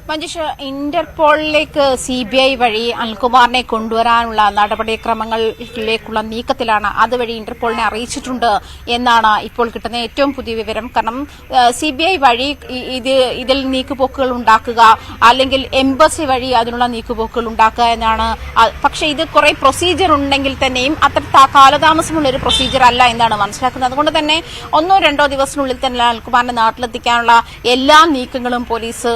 മഞ്ജുഷ്, ഇന്റർപോളിലേക്ക് CBI വഴി അനിൽകുമാറിനെ കൊണ്ടുവരാനുള്ള നടപടിക്രമങ്ങളിലേക്കുള്ള നീക്കത്തിലാണ്. അതുവഴി ഇന്റർപോളിനെ അറിയിച്ചിട്ടുണ്ട് എന്നാണ് ഇപ്പോൾ കിട്ടുന്ന ഏറ്റവും പുതിയ വിവരം. കാരണം CBI വഴി ഇതിൽ നീക്കുപോക്കുകൾ ഉണ്ടാക്കുക, അല്ലെങ്കിൽ എംബസി വഴി അതിനുള്ള നീക്കുപോക്കുകൾ ഉണ്ടാക്കുക എന്നാണ്. പക്ഷേ ഇത് കുറെ പ്രൊസീജിയർ ഉണ്ടെങ്കിൽ തന്നെയും അത്ര കാലതാമസമുള്ള ഒരു പ്രൊസീജിയർ അല്ല എന്നാണ് മനസ്സിലാക്കുന്നത്. അതുകൊണ്ട് തന്നെ 1-2 ദിവസത്തിനുള്ളിൽ തന്നെ അനിൽകുമാറിനെ നാട്ടിലെത്തിക്കാനുള്ള എല്ലാ നീക്കങ്ങളും പോലീസ്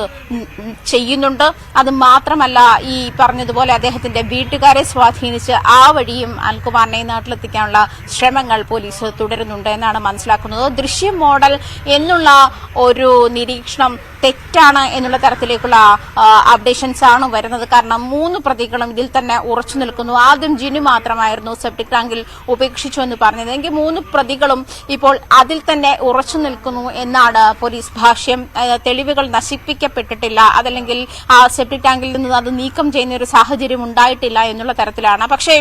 ചെയ്യുന്നുണ്ട്. അത് മാത്രമല്ല, ഈ പറഞ്ഞതുപോലെ അദ്ദേഹത്തിന്റെ വീട്ടുകാരെ സ്വാധീനിച്ച് ആ വഴിയും അനിൽകുമാറിനെ നാട്ടിലെത്തിക്കാനുള്ള ശ്രമങ്ങൾ പോലീസ് തുടരുന്നുണ്ട് എന്നാണ് മനസ്സിലാക്കുന്നത്. ദൃശ്യം മോഡൽ എന്നുള്ള ഒരു നിരീക്ഷണം തെറ്റാണ് എന്നുള്ള തരത്തിലേക്കുള്ള അപ്ഡേഷൻസ് ആണ് വരുന്നത്. കാരണം 3 പ്രതികളും ഇതിൽ തന്നെ ഉറച്ചു നിൽക്കുന്നു. ആദ്യം ജിനു മാത്രമായിരുന്നു സെപ്റ്റിക് ടാങ്കിൽ ഉപേക്ഷിച്ചു എന്ന് പറഞ്ഞത്. എങ്കിൽ 3 പ്രതികളും ഇപ്പോൾ അതിൽ തന്നെ ഉറച്ചു നിൽക്കുന്നു എന്നാണ് പോലീസ് ഭാഷ്യം. തെളിവുകൾ നശിപ്പിക്കപ്പെട്ടിട്ടില്ല, അതല്ലെങ്കിൽ ആ സെപ്റ്റിക് ടാങ്കിൽ നിന്ന് അത് നീക്കം ചെയ്യുന്ന ഒരു സാഹചര്യം ഉണ്ടായിട്ടില്ല എന്നുള്ള തരത്തിലാണ്. പക്ഷേ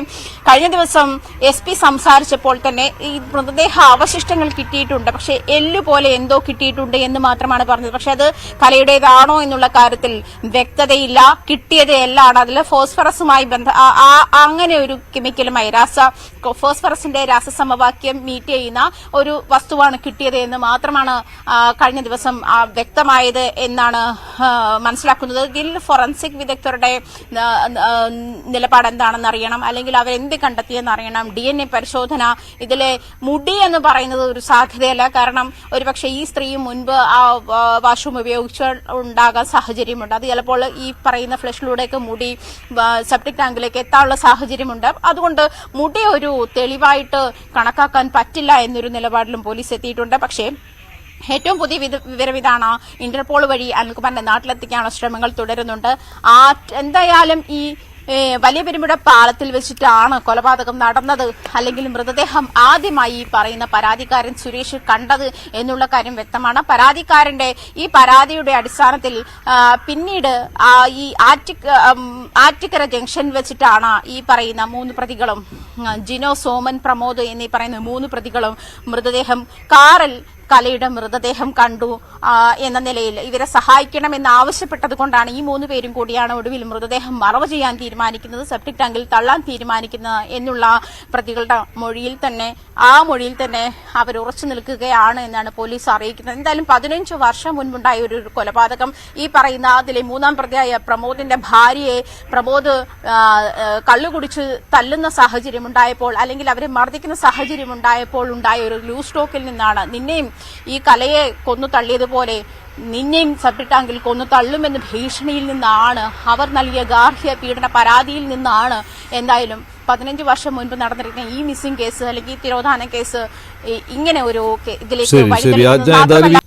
കഴിഞ്ഞ ദിവസം SP സംസാരിച്ചപ്പോൾ തന്നെ ഈ മൃതദേഹ അവശിഷ്ടങ്ങൾ കിട്ടിയിട്ടുണ്ട്, പക്ഷേ എല്ലുപോലെ എന്തോ കിട്ടിയിട്ടുണ്ട് എന്ന് മാത്രമാണ് പറഞ്ഞത്. പക്ഷെ അത് കലയുടേതാണോ എന്നുള്ള കാര്യത്തിൽ വ്യക്തതയില്ല. കിട്ടിയത് എല്ലാണ്. അതിൽ ഫോസ്ഫറസുമായി അങ്ങനെ ഒരു കെമിക്കലുമായി ഫോസ്ഫറസിന്റെ രാസസമവാക്യം മീറ്റ് ചെയ്യുന്ന ഒരു വസ്തുവാണ് കിട്ടിയത് എന്ന് മാത്രമാണ് കഴിഞ്ഞ ദിവസം വ്യക്തമായത് എന്നാണ് മനസ്സിലാക്കുന്നത്. ഇതിൽ ഫോറൻസിക് വിദഗ്ധരുടെ നിലപാട് എന്താണെന്ന് അറിയണം, അല്ലെങ്കിൽ അവരെന്ത് കണ്ടെത്തിയെന്ന് അറിയണം. DNA പരിശോധന, ഇതിലെ മുടി എന്ന് പറയുന്നത് ഒരു സാധ്യതയല്ല. കാരണം ഒരുപക്ഷെ ഈ സ്ത്രീ മുൻപ് ആ വാഷ്റൂം ഉണ്ടാകാൻ സാഹചര്യമുണ്ട്. അത് ചിലപ്പോൾ ഈ പറയുന്ന ഫ്ലഷിലൂടെയൊക്കെ മുടി സെപ്റ്റിക് ടാങ്കിലേക്ക് എത്താനുള്ള സാഹചര്യമുണ്ട്. അതുകൊണ്ട് മുടി ഒരു തെളിവായിട്ട് കണക്കാക്കാൻ പറ്റില്ല എന്നൊരു നിലപാടിലും പോലീസ് എത്തിയിട്ടുണ്ട്. പക്ഷേ ഏറ്റവും പുതിയ വിവരം ഇതാണ്, ഇന്റർപോൾ വഴി അനിൽകുമാറിനെ നാട്ടിലെത്തിക്കാനുള്ള ശ്രമങ്ങൾ തുടരുന്നുണ്ട്. എന്തായാലും ഈ വലിയ പെരുമ്പുഴ പാലത്തിൽ വെച്ചിട്ടാണ് കൊലപാതകം നടന്നത്, അല്ലെങ്കിൽ മൃതദേഹം ആദ്യമായി പറയുന്ന പരാതിക്കാരൻ സുരേഷ് കണ്ടത് എന്നുള്ള കാര്യം വ്യക്തമാണ്. പരാതിക്കാരന്റെ ഈ പരാതിയുടെ അടിസ്ഥാനത്തിൽ പിന്നീട് ഈ ആറ്റിക്കര ജംഗ്ഷൻ വെച്ചിട്ടാണ് ഈ പറയുന്ന 3 പ്രതികളും ജിനോ, സോമൻ, പ്രമോദ് എന്നീ പറയുന്ന 3 പ്രതികളും മൃതദേഹം കാറിൽ കലയുടെ മൃതദേഹം കണ്ടു എന്ന നിലയിൽ ഇവരെ സഹായിക്കണമെന്ന് ആവശ്യപ്പെട്ടത് കൊണ്ടാണ് ഈ 3 പേരും കൂടിയാണ് ഒടുവിൽ മൃതദേഹം മറവ് ചെയ്യാൻ തീരുമാനിക്കുന്നത്, സെപ്റ്റിക് ടാങ്കിൽ തള്ളാൻ തീരുമാനിക്കുന്നത് എന്നുള്ള പ്രതികളുടെ മൊഴിയിൽ തന്നെ അവർ ഉറച്ചു നിൽക്കുകയാണ് എന്നാണ് പോലീസ് അറിയിക്കുന്നത്. എന്തായാലും 15 വർഷം മുൻപുണ്ടായ ഒരു കൊലപാതകം, ഈ പറയുന്ന അതിലെ 3-ാം പ്രതിയായ പ്രമോദിന്റെ ഭാര്യയെ പ്രമോദ് കള്ളുകുടിച്ച് തല്ലുന്ന സാഹചര്യം ഉണ്ടായപ്പോൾ, അല്ലെങ്കിൽ അവരെ മർദ്ദിക്കുന്ന സാഹചര്യം ഉണ്ടായപ്പോൾ ഉണ്ടായ ഒരു ലൂസ് ടോക്കിൽ നിന്നാണ് നിന്നെയും ഈ കലയെ കൊന്നു തള്ളിയതുപോലെ നിന്നെയും സെപ്റ്റിക് ടാങ്കിൽ കൊന്നു തള്ളുമെന്ന ഭീഷണിയിൽ നിന്നാണ്, അവർ നൽകിയ ഗാർഹിക പീഡന പരാതിയിൽ നിന്നാണ് എന്തായാലും 15 വർഷം മുൻപ് നടന്നിരിക്കുന്ന ഈ മിസ്സിംഗ് കേസ് അല്ലെങ്കിൽ തിരോധാന കേസ് ഇങ്ങനെ ഒരു ഇതിലേക്ക്.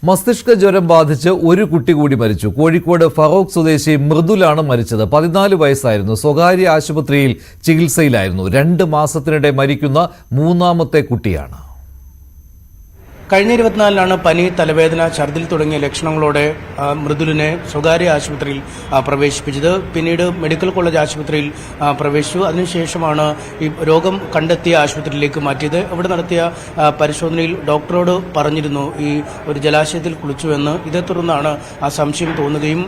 മസ്തിഷ്ക ജ്വരം ബാധിച്ച് ഒരു കുട്ടി കൂടി മരിച്ചു. കോഴിക്കോട് ഫറോക്ക് സ്വദേശി മൃദുലാണ് മരിച്ചത്. 14 വയസ്സായിരുന്നു. സ്വകാര്യ ആശുപത്രിയിൽ ചികിത്സയിലായിരുന്നു. 2 മാസത്തിനിടെ മരിക്കുന്ന 3ാമത്തെ കുട്ടിയാണ്. കഴിഞ്ഞ 24-നാണ് പനി, തലവേദന, ഛർദിൽ തുടങ്ങിയ ലക്ഷണങ്ങളോടെ മൃദുലിനെ സ്വകാര്യ ആശുപത്രിയിൽ പ്രവേശിപ്പിച്ചത്. പിന്നീട് മെഡിക്കൽ കോളേജ് ആശുപത്രിയിൽ പ്രവേശിച്ചു. അതിനുശേഷമാണ് ഈ രോഗം കണ്ടെത്തിയ ആശുപത്രിയിലേക്ക് മാറ്റിയത്. അവിടെ നടത്തിയ പരിശോധനയിൽ ഡോക്ടറോട് പറഞ്ഞിരുന്നു ഈ ഒരു ജലാശയത്തിൽ കുളിച്ചുവെന്ന്. ഇതേ തുടർന്നാണ് ആ സംശയം തോന്നുകയും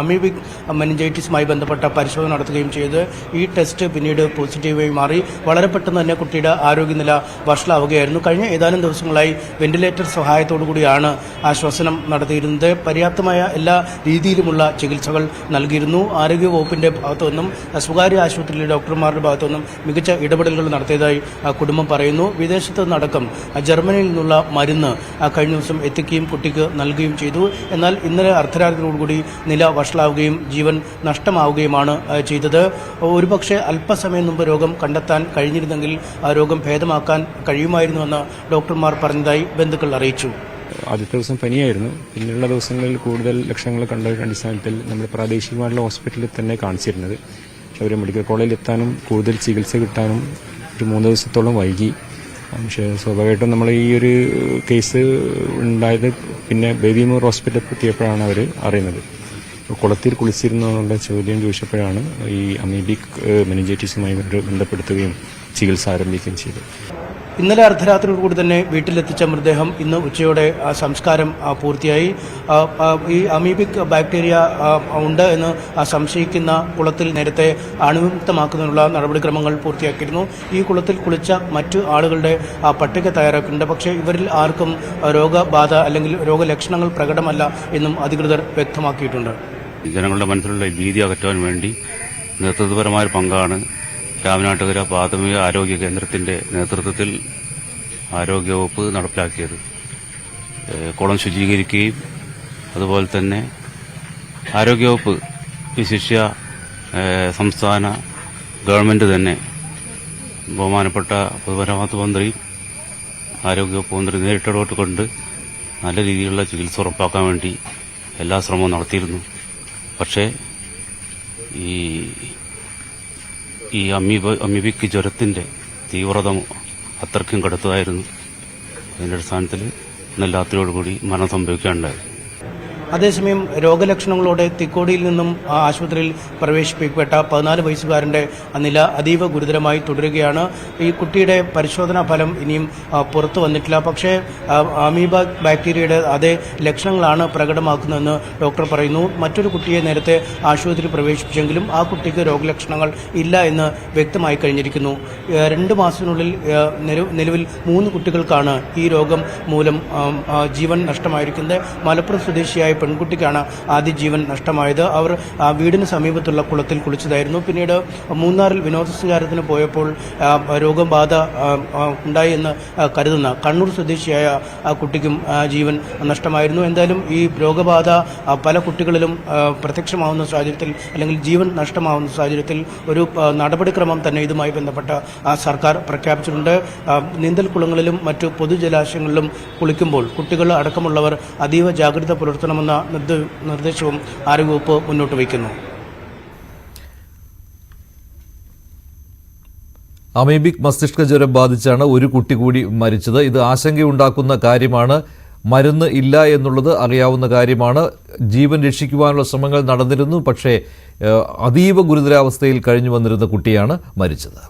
അമീബിക് മെനിഞ്ചൈറ്റിസുമായി ബന്ധപ്പെട്ട പരിശോധന നടത്തുകയും ചെയ്ത് ഈ ടെസ്റ്റ് പിന്നീട് പോസിറ്റീവായി മാറി. വളരെ പെട്ടെന്ന് തന്നെ കുട്ടിയുടെ ആരോഗ്യനില വഷളാവുകയായിരുന്നു. കഴിഞ്ഞ ഏതാനും ദിവസങ്ങളായി വെന്റിലേറ്റർ സഹായത്തോടു കൂടിയാണ് ശ്വസനം നടത്തിയിരുന്നത്. പര്യാപ്തമായ എല്ലാ രീതിയിലുമുള്ള ചികിത്സകൾ നൽകിയിരുന്നു. ആരോഗ്യവകുപ്പിന്റെ ഭാഗത്തു നിന്നും സ്വകാര്യ ആശുപത്രിയിലെ ഡോക്ടർമാരുടെ ഭാഗത്തു നിന്നും മികച്ച ഇടപെടലുകൾ നടത്തിയതായി കുടുംബം പറയുന്നു. വിദേശത്ത് നിന്നടക്കം ജർമ്മനിയിൽ നിന്നുള്ള മരുന്ന് കഴിഞ്ഞ ദിവസം എത്തിക്കുകയും കുട്ടിക്ക് നൽകുകയും ചെയ്തു. എന്നാൽ ഇന്നലെ അർദ്ധരാത്രിയോടുകൂടി നില വഷളാവുകയും ജീവൻ നഷ്ടമാവുകയുമാണ് ചെയ്തത്. ഒരുപക്ഷെ അല്പസമയം മുമ്പ് രോഗം കണ്ടെത്താൻ കഴിഞ്ഞിരുന്നെങ്കിൽ രോഗം ഭേദമാക്കാൻ കഴിയുമായിരുന്നുവെന്ന് ഡോക്ടർമാർ പറഞ്ഞതായി ബന്ധുക്കൾ അറിയിച്ചു. ആദ്യത്തെ ദിവസം പനിയായിരുന്നു. പിന്നെയുള്ള ദിവസങ്ങളിൽ കൂടുതൽ ലക്ഷണങ്ങൾ കണ്ടതിന്റെ അടിസ്ഥാനത്തിൽ നമ്മൾ പ്രാദേശികമായിട്ടുള്ള ഹോസ്പിറ്റലിൽ തന്നെ കാണിച്ചിരുന്നത്. പക്ഷെ അവർ മെഡിക്കൽ കോളേജിൽ എത്താനും കൂടുതൽ ചികിത്സ കിട്ടാനും ഒരു 3 ദിവസത്തോളം വൈകി. പക്ഷേ സ്വാഭാവികമായിട്ടും നമ്മൾ ഈ ഒരു കേസ് ഉണ്ടായത് പിന്നെ ബേബിമൂർ ഹോസ്പിറ്റലിൽ എത്തിയപ്പോഴാണ് അവർ അറിയുന്നത്. കുളത്തിൽ കുളിച്ചിരുന്നുള്ള ചോദ്യം ചോദിച്ചപ്പോഴാണ് ഈ അമീബിക് മെനിഞ്ചൈറ്റിസുമായി ബന്ധപ്പെടുത്തുകയും ചികിത്സ ആരംഭിക്കുകയും ചെയ്തത്. ഇന്നലെ അർദ്ധരാത്രിയോടുകൂടി തന്നെ വീട്ടിലെത്തിച്ച മൃതദേഹം ഇന്ന് ഉച്ചയോടെ സംസ്കാരം പൂർത്തിയായി. ഈ അമീബിക് ബാക്ടീരിയ ഉണ്ട് എന്ന് സംശയിക്കുന്ന കുളത്തിൽ നേരത്തെ അണുവിമുക്തമാക്കുന്നതിനുള്ള നടപടിക്രമങ്ങൾ പൂർത്തിയാക്കിയിരുന്നു. ഈ കുളത്തിൽ കുളിച്ച മറ്റു ആളുകളുടെ പട്ടിക തയ്യാറാക്കുന്നുണ്ട്. പക്ഷേ ഇവരിൽ ആർക്കും രോഗബാധ അല്ലെങ്കിൽ രോഗലക്ഷണങ്ങൾ പ്രകടമല്ല എന്നും അധികൃതർ വ്യക്തമാക്കിയിട്ടുണ്ട്. ജനങ്ങളുടെ മനസ്സിലുള്ള ഭീതി അകറ്റാൻ വേണ്ടി നേതൃത്വപരമായ പങ്കാണ് രാമനാട്ടുകര പ്രാഥമിക ആരോഗ്യ കേന്ദ്രത്തിന്റെ നേതൃത്വത്തിൽ ആരോഗ്യവകുപ്പ് നടപ്പിലാക്കിയത്. കുളം ശുചീകരിക്കുകയും അതുപോലെ തന്നെ ആരോഗ്യവകുപ്പ് വിശിഷ്യ സംസ്ഥാന ഗവൺമെന്റ് തന്നെ ബഹുമാനപ്പെട്ട പൊതുമരാമത്ത് മന്ത്രി ആരോഗ്യവകുപ്പ് മന്ത്രി നേരിട്ടിടപെട്ടുകൊണ്ട് നല്ല രീതിയിലുള്ള ചികിത്സ ഉറപ്പാക്കാൻ വേണ്ടി എല്ലാ ശ്രമവും നടത്തിയിരുന്നു. പക്ഷേ ഈ അമീബിക് ജ്വരത്തിന്റെ തീവ്രത അത്രയ്ക്കും കടുത്തതായിരുന്നു. അതിന്റെ അടിസ്ഥാനത്തിൽ ഇന്ന് രാത്രിയോടുകൂടി മരണം സംഭവിക്കുകയുണ്ടായി. അതേസമയം രോഗലക്ഷണങ്ങളോടെ തിക്കോടിയിൽ നിന്നും ആശുപത്രിയിൽ പ്രവേശിപ്പിക്കപ്പെട്ട 14 വയസ്സുകാരന്റെ നില അതീവ ഗുരുതരമായി തുടരുകയാണ്. ഈ കുട്ടിയുടെ പരിശോധനാ ഫലം ഇനിയും പുറത്തു വന്നിട്ടില്ല. പക്ഷേ അമീബ ബാക്ടീരിയയുടെ അതേ ലക്ഷണങ്ങളാണ് പ്രകടമാക്കുന്നതെന്ന് ഡോക്ടർ പറയുന്നു. മറ്റൊരു കുട്ടിയെ നേരത്തെ ആശുപത്രിയിൽ പ്രവേശിപ്പിച്ചെങ്കിലും ആ കുട്ടിക്ക് രോഗലക്ഷണങ്ങൾ ഇല്ല എന്ന് വ്യക്തമായി കഴിഞ്ഞിരിക്കുന്നു. 2 മാസത്തിനുള്ളിൽ നിലവിൽ 3 കുട്ടികൾക്കാണ് ഈ രോഗം മൂലം ജീവൻ നഷ്ടമായിരിക്കുന്നത്. മലപ്പുറം സ്വദേശിയായ പെൺകുട്ടിക്കാണ് ആദ്യ ജീവൻ നഷ്ടമായത്. അവർ വീടിന് സമീപത്തുള്ള കുളത്തിൽ കുളിച്ചതായിരുന്നു. പിന്നീട് മൂന്നാറിൽ വിനോദസഞ്ചാരത്തിന് പോയപ്പോൾ രോഗബാധ ഉണ്ടായി എന്ന് കരുതുന്ന കണ്ണൂർ സ്വദേശിയായ കുട്ടിക്കും ജീവൻ നഷ്ടമായിരുന്നു. എന്തായാലും ഈ രോഗബാധ പല കുട്ടികളിലും പ്രത്യക്ഷമാവുന്ന സാഹചര്യത്തിൽ അല്ലെങ്കിൽ ജീവൻ നഷ്ടമാവുന്ന സാഹചര്യത്തിൽ ഒരു നടപടിക്രമം തന്നെ ഇതുമായി ബന്ധപ്പെട്ട സർക്കാർ പ്രഖ്യാപിച്ചിട്ടുണ്ട്. നീന്തൽക്കുളങ്ങളിലും മറ്റു പൊതുജലാശയങ്ങളിലും കുളിക്കുമ്പോൾ കുട്ടികൾ അടക്കമുള്ളവർ അതീവ ജാഗ്രത പുലർത്തണമെന്ന നിർദ്ദേശവും ആരോഗ്യവകുപ്പ് മുന്നോട്ട് വയ്ക്കുന്നു. അമീബിക് മസ്തിഷ്ക ജ്വരം ബാധിച്ചാണ് ഒരു കുട്ടി കൂടി മരിച്ചത്. ഇത് ആശങ്കയുണ്ടാക്കുന്ന കാര്യമാണ്. മരുന്ന് ഇല്ല എന്നുള്ളത് അറിയാവുന്ന കാര്യമാണ്. ജീവൻ രക്ഷിക്കുവാനുള്ള ശ്രമങ്ങൾ നടന്നിരുന്നു. പക്ഷേ അതീവ ഗുരുതരാവസ്ഥയിൽ കഴിഞ്ഞു വന്നിരുന്ന കുട്ടിയാണ് മരിച്ചത്.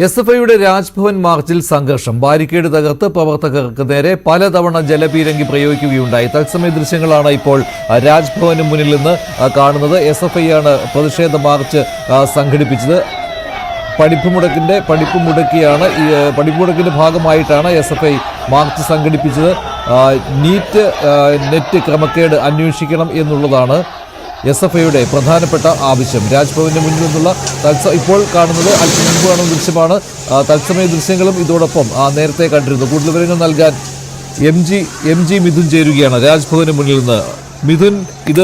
SFIയുടെ രാജ്ഭവൻ മാർച്ചിൽ സംഘർഷം. ബാരിക്കേഡ് തകർത്ത് പ്രവർത്തകർക്ക് നേരെ പലതവണ ജലപീരങ്കി പ്രയോഗിക്കുകയുണ്ടായി. തത്സമയ ദൃശ്യങ്ങളാണ് ഇപ്പോൾ രാജ്ഭവന് മുന്നിൽ നിന്ന് കാണുന്നത്. SFI ആണ് പ്രതിഷേധ മാർച്ച് സംഘടിപ്പിച്ചത്. പഠിപ്പുമുടക്കിന്റെ ഭാഗമായിട്ടാണ് SFI മാർച്ച് സംഘടിപ്പിച്ചത്. നീറ്റ് നെറ്റ് ക്രമക്കേട് അന്വേഷിക്കണം എന്നുള്ളതാണ് SFIയുടെ പ്രധാനപ്പെട്ട ആവശ്യം. രാജ്ഭവന് മുന്നിൽ നിന്നുള്ള ഇപ്പോൾ കാണുന്നത് അല്പം മുമ്പ് കാണുന്ന ദൃശ്യമാണ്. തത്സമയ ദൃശ്യങ്ങളും ഇതോടൊപ്പം നേരത്തെ കണ്ടിരുന്നു. കൂടുതൽ വിവരങ്ങൾ നൽകാൻ MG മിഥുൻ ചേരുകയാണ് രാജ്ഭവന് മുന്നിൽ നിന്ന്. മിഥുൻ, ഇത്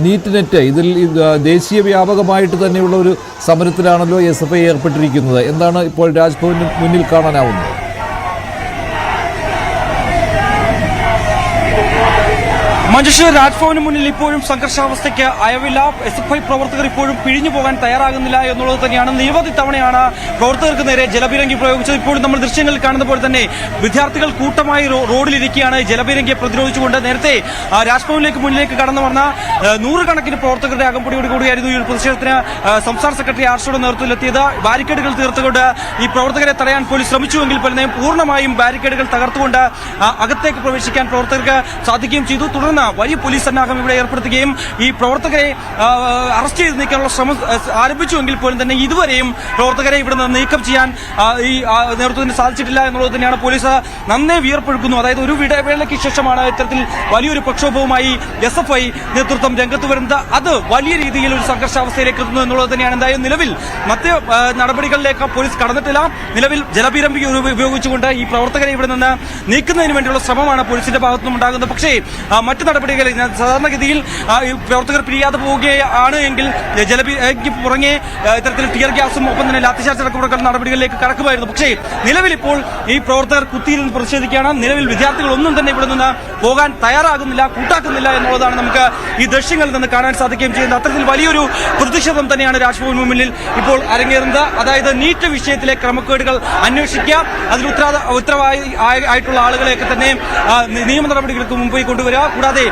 നീറ്റ് നെറ്റ് ഇതിൽ ദേശീയ വ്യാപകമായിട്ട് തന്നെയുള്ള ഒരു സമരത്തിലാണല്ലോ SFI ഏർപ്പെട്ടിരിക്കുന്നത്. എന്താണ് ഇപ്പോൾ രാജ്ഭവന് മുന്നിൽ കാണാനാവുന്നത്? മഞ്ജുഷ, രാജ്ഭവന് മുന്നിൽ ഇപ്പോഴും സംഘർഷാവസ്ഥയ്ക്ക് അയവില്ല. SFI പ്രവർത്തകർ ഇപ്പോഴും പിഴിഞ്ഞു പോകാൻ തയ്യാറാകുന്നില്ല എന്നുള്ളത് തന്നെയാണ്. നിരവധി തവണയാണ് പ്രവർത്തകർക്ക് നേരെ ജലപീരങ്കി പ്രയോഗിച്ചത്. ഇപ്പോഴും നമ്മൾ ദൃശ്യങ്ങളിൽ കാണുന്ന പോലെ തന്നെ വിദ്യാർത്ഥികൾ കൂട്ടമായി റോഡിലിരിക്കുകയാണ് ജലപീരങ്കിയെ പ്രതിരോധിച്ചുകൊണ്ട്. നേരത്തെ രാജ്ഭവനിലേക്ക് മുന്നിലേക്ക് കടന്നു വന്ന 100 കണക്കിന് പ്രവർത്തകരുടെ അകമ്പടിയോടുകൂടിയായിരുന്നു ഈ ഒരു പ്രതിഷേധത്തിന് സംസ്ഥാന സെക്രട്ടറി ആർഷയുടെ നേതൃത്വത്തിലെത്തിയത്. ബാരിക്കേഡുകൾ തീർത്തുകൊണ്ട് ഈ പ്രവർത്തകരെ തടയാൻ പോലീസ് ശ്രമിച്ചുവെങ്കിൽ പോലും പൂർണ്ണമായും ബാരിക്കേഡുകൾ തകർത്തുകൊണ്ട് അകത്തേക്ക് പ്രവേശിക്കാൻ പ്രവർത്തകർക്ക് സാധിക്കുകയും ചെയ്തു. തുടർന്ന് വലിയ പോലീസ് സന്നാഹം ഇവിടെ ഏർപ്പെടുത്തുകയും ഈ പ്രവർത്തകരെ അറസ്റ്റ് ചെയ്ത് നീക്കാനുള്ള ശ്രമം ആരംഭിച്ചുവെങ്കിൽ പോലും തന്നെ ഇതുവരെയും പ്രവർത്തകരെ ഇവിടെ നിന്ന് നീക്കം ചെയ്യാൻ ഈ നേതൃത്വത്തിന് സാധിച്ചിട്ടില്ല എന്നുള്ളത് തന്നെയാണ് പോലീസ് നന്നേ വിയർപ്പൊഴുക്കുന്നു. അതായത് ഒരു ഇടവേളയ്ക്ക് ശേഷമാണ് ഇത്തരത്തിൽ വലിയൊരു പ്രക്ഷോഭവുമായി SFI നേതൃത്വം രംഗത്ത് വരുന്നത്. അത് വലിയ രീതിയിൽ ഒരു സംഘർഷാവസ്ഥയിലേക്ക് എത്തുന്നു എന്നുള്ളത് തന്നെയാണ്. എന്തായാലും നിലവിൽ മറ്റ് നടപടികളിലേക്ക് പോലീസ് കടന്നിട്ടില്ല. നിലവിൽ ജലപീരമ്പി ഉപയോഗിച്ചുകൊണ്ട് ഈ പ്രവർത്തകരെ ഇവിടെ നിന്ന് നീക്കുന്നതിന് വേണ്ടിയുള്ള ശ്രമമാണ് പോലീസിന്റെ ഭാഗത്തുനിന്നും ഉണ്ടാകുന്നത്. പക്ഷേ മറ്റ് നടപടികളിൽ സാധാരണഗതിയിൽ പ്രവർത്തകർ പിരിയാതെ പോവുകയാണ് എങ്കിൽ ജലപീരങ്കിക്ക് പുറങ്ങെ ഇത്തരത്തിൽ ടിയർ ഗ്യാസും ഒപ്പം തന്നെ ലാത്തിചാർജ് അടക്കമുള്ള നടപടികളിലേക്ക് കടക്കുമായിരുന്നു. പക്ഷേ നിലവിൽ ഇപ്പോൾ ഈ പ്രവർത്തകർ കുത്തിയിരുന്ന് പ്രതിഷേധിക്കുകയാണ്. നിലവിൽ വിദ്യാർത്ഥികളൊന്നും തന്നെ ഇവിടെ നിന്ന് പോകാൻ തയ്യാറാകുന്നില്ല, കൂട്ടാക്കുന്നില്ല എന്നുള്ളതാണ് നമുക്ക് ഈ ദൃശ്യങ്ങളിൽ നിന്ന് കാണാൻ സാധിക്കുകയും ചെയ്യുന്നത്. അത്തരത്തിൽ വലിയൊരു പ്രതിഷേധം തന്നെയാണ് രാജ്ഭവന് മുന്നിൽ ഇപ്പോൾ അരങ്ങേറുന്നത്. അതായത് നീറ്റ് വിഷയത്തിലെ ക്രമക്കേടുകൾ അന്വേഷിക്കുക, അതിൽ ഉത്തരവാദിയായിട്ടുള്ള ആളുകളെയൊക്കെ തന്നെ നിയമ നടപടികൾക്ക് മുമ്പിൽ കൊണ്ടുവരിക. കൂടാതെ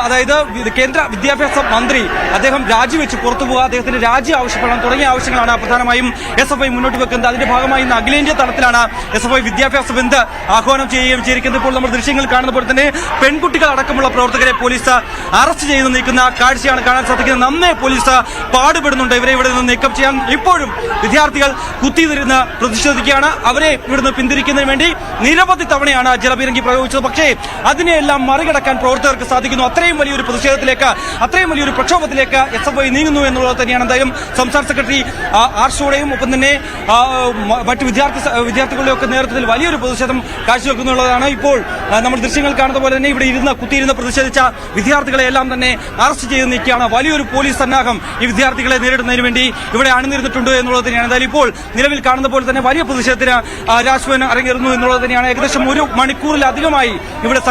അതായത് കേന്ദ്ര വിദ്യാഭ്യാസ മന്ത്രി അദ്ദേഹം രാജിവെച്ച് പുറത്തു പോകുക, അദ്ദേഹത്തിന്റെ രാജി ആവശ്യപ്പെടണം തുടങ്ങിയ ആവശ്യങ്ങളാണ് പ്രധാനമായും SFI മുന്നോട്ട് വെക്കുന്നത്. അതിന്റെ ഭാഗമായി ഇന്ന് അഖിലേന്ത്യാ തലത്തിലാണ് SFI വിദ്യാഭ്യാസ ബന്ദ് ആഹ്വാനം ചെയ്യുകയും ചെയ്തിരിക്കുന്നത്. ഇപ്പോൾ നമ്മൾ ദൃശ്യങ്ങൾ കാണുന്ന പോലെ തന്നെ പെൺകുട്ടികൾ അടക്കമുള്ള പ്രവർത്തകരെ പോലീസ് അറസ്റ്റ് ചെയ്ത് നീക്കുന്ന കാഴ്ചയാണ് കാണാൻ സാധിക്കുന്നത്. നന്നേ പോലീസ് പാടുപെടുന്നുണ്ട് ഇവരെ ഇവിടെ നിന്ന് നീക്കം ചെയ്യാൻ. ഇപ്പോഴും വിദ്യാർത്ഥികൾ കുത്തിതിരുന്ന് പ്രതിഷേധിക്കുകയാണ്. അവരെ ഇവിടുന്ന് പിന്തിരിക്കുന്നതിന് വേണ്ടി നിരവധി തവണയാണ് ജലപീരങ്കി പ്രയോഗിച്ചത്. പക്ഷേ അതിനെയെല്ലാം മറികടക്കാൻ പ്രവർത്തകർക്ക് സാധിക്കുന്നു. അത്രയും വലിയൊരു പ്രതിഷേധത്തിലേക്ക്, അത്രയും വലിയൊരു പ്രക്ഷോഭത്തിലേക്ക് SFI നീങ്ങുന്നു എന്നുള്ളത് തന്നെയാണ്. എന്തായാലും സംസ്ഥാന സെക്രട്ടറി ആർഷോയുടെയും ഒപ്പം തന്നെ മറ്റ് വിദ്യാർത്ഥികളുടെ ഒക്കെ നേതൃത്വത്തിൽ വലിയൊരു പ്രതിഷേധം കാഴ്ചവെക്കുന്നുള്ളതാണ്. ഇപ്പോൾ നമ്മൾ ദൃശ്യങ്ങൾ കാണുന്ന പോലെ തന്നെ ഇവിടെ കുത്തിയിരുന്ന് പ്രതിഷേധിച്ച വിദ്യാർത്ഥികളെ എല്ലാം തന്നെ അറസ്റ്റ് ചെയ്ത് നീക്കുകയാണ്. വലിയൊരു പോലീസ് സന്നാഹം ഈ വിദ്യാർത്ഥികളെ നേരിടുന്നതിന് വേണ്ടി ഇവിടെ അണിനിരുന്നിട്ടുണ്ട് എന്നുള്ളത് തന്നെയാണ്. എന്തായാലും ഇപ്പോൾ നിലവിൽ കാണുന്ന പോലെ തന്നെ വലിയ പ്രതിഷേധത്തിന് രാജ്ഭവൻ അരങ്ങേറുന്നു എന്നുള്ളത് തന്നെയാണ്. ഏകദേശം 1 മണിക്കൂറിലധികമായി ഇവിടെ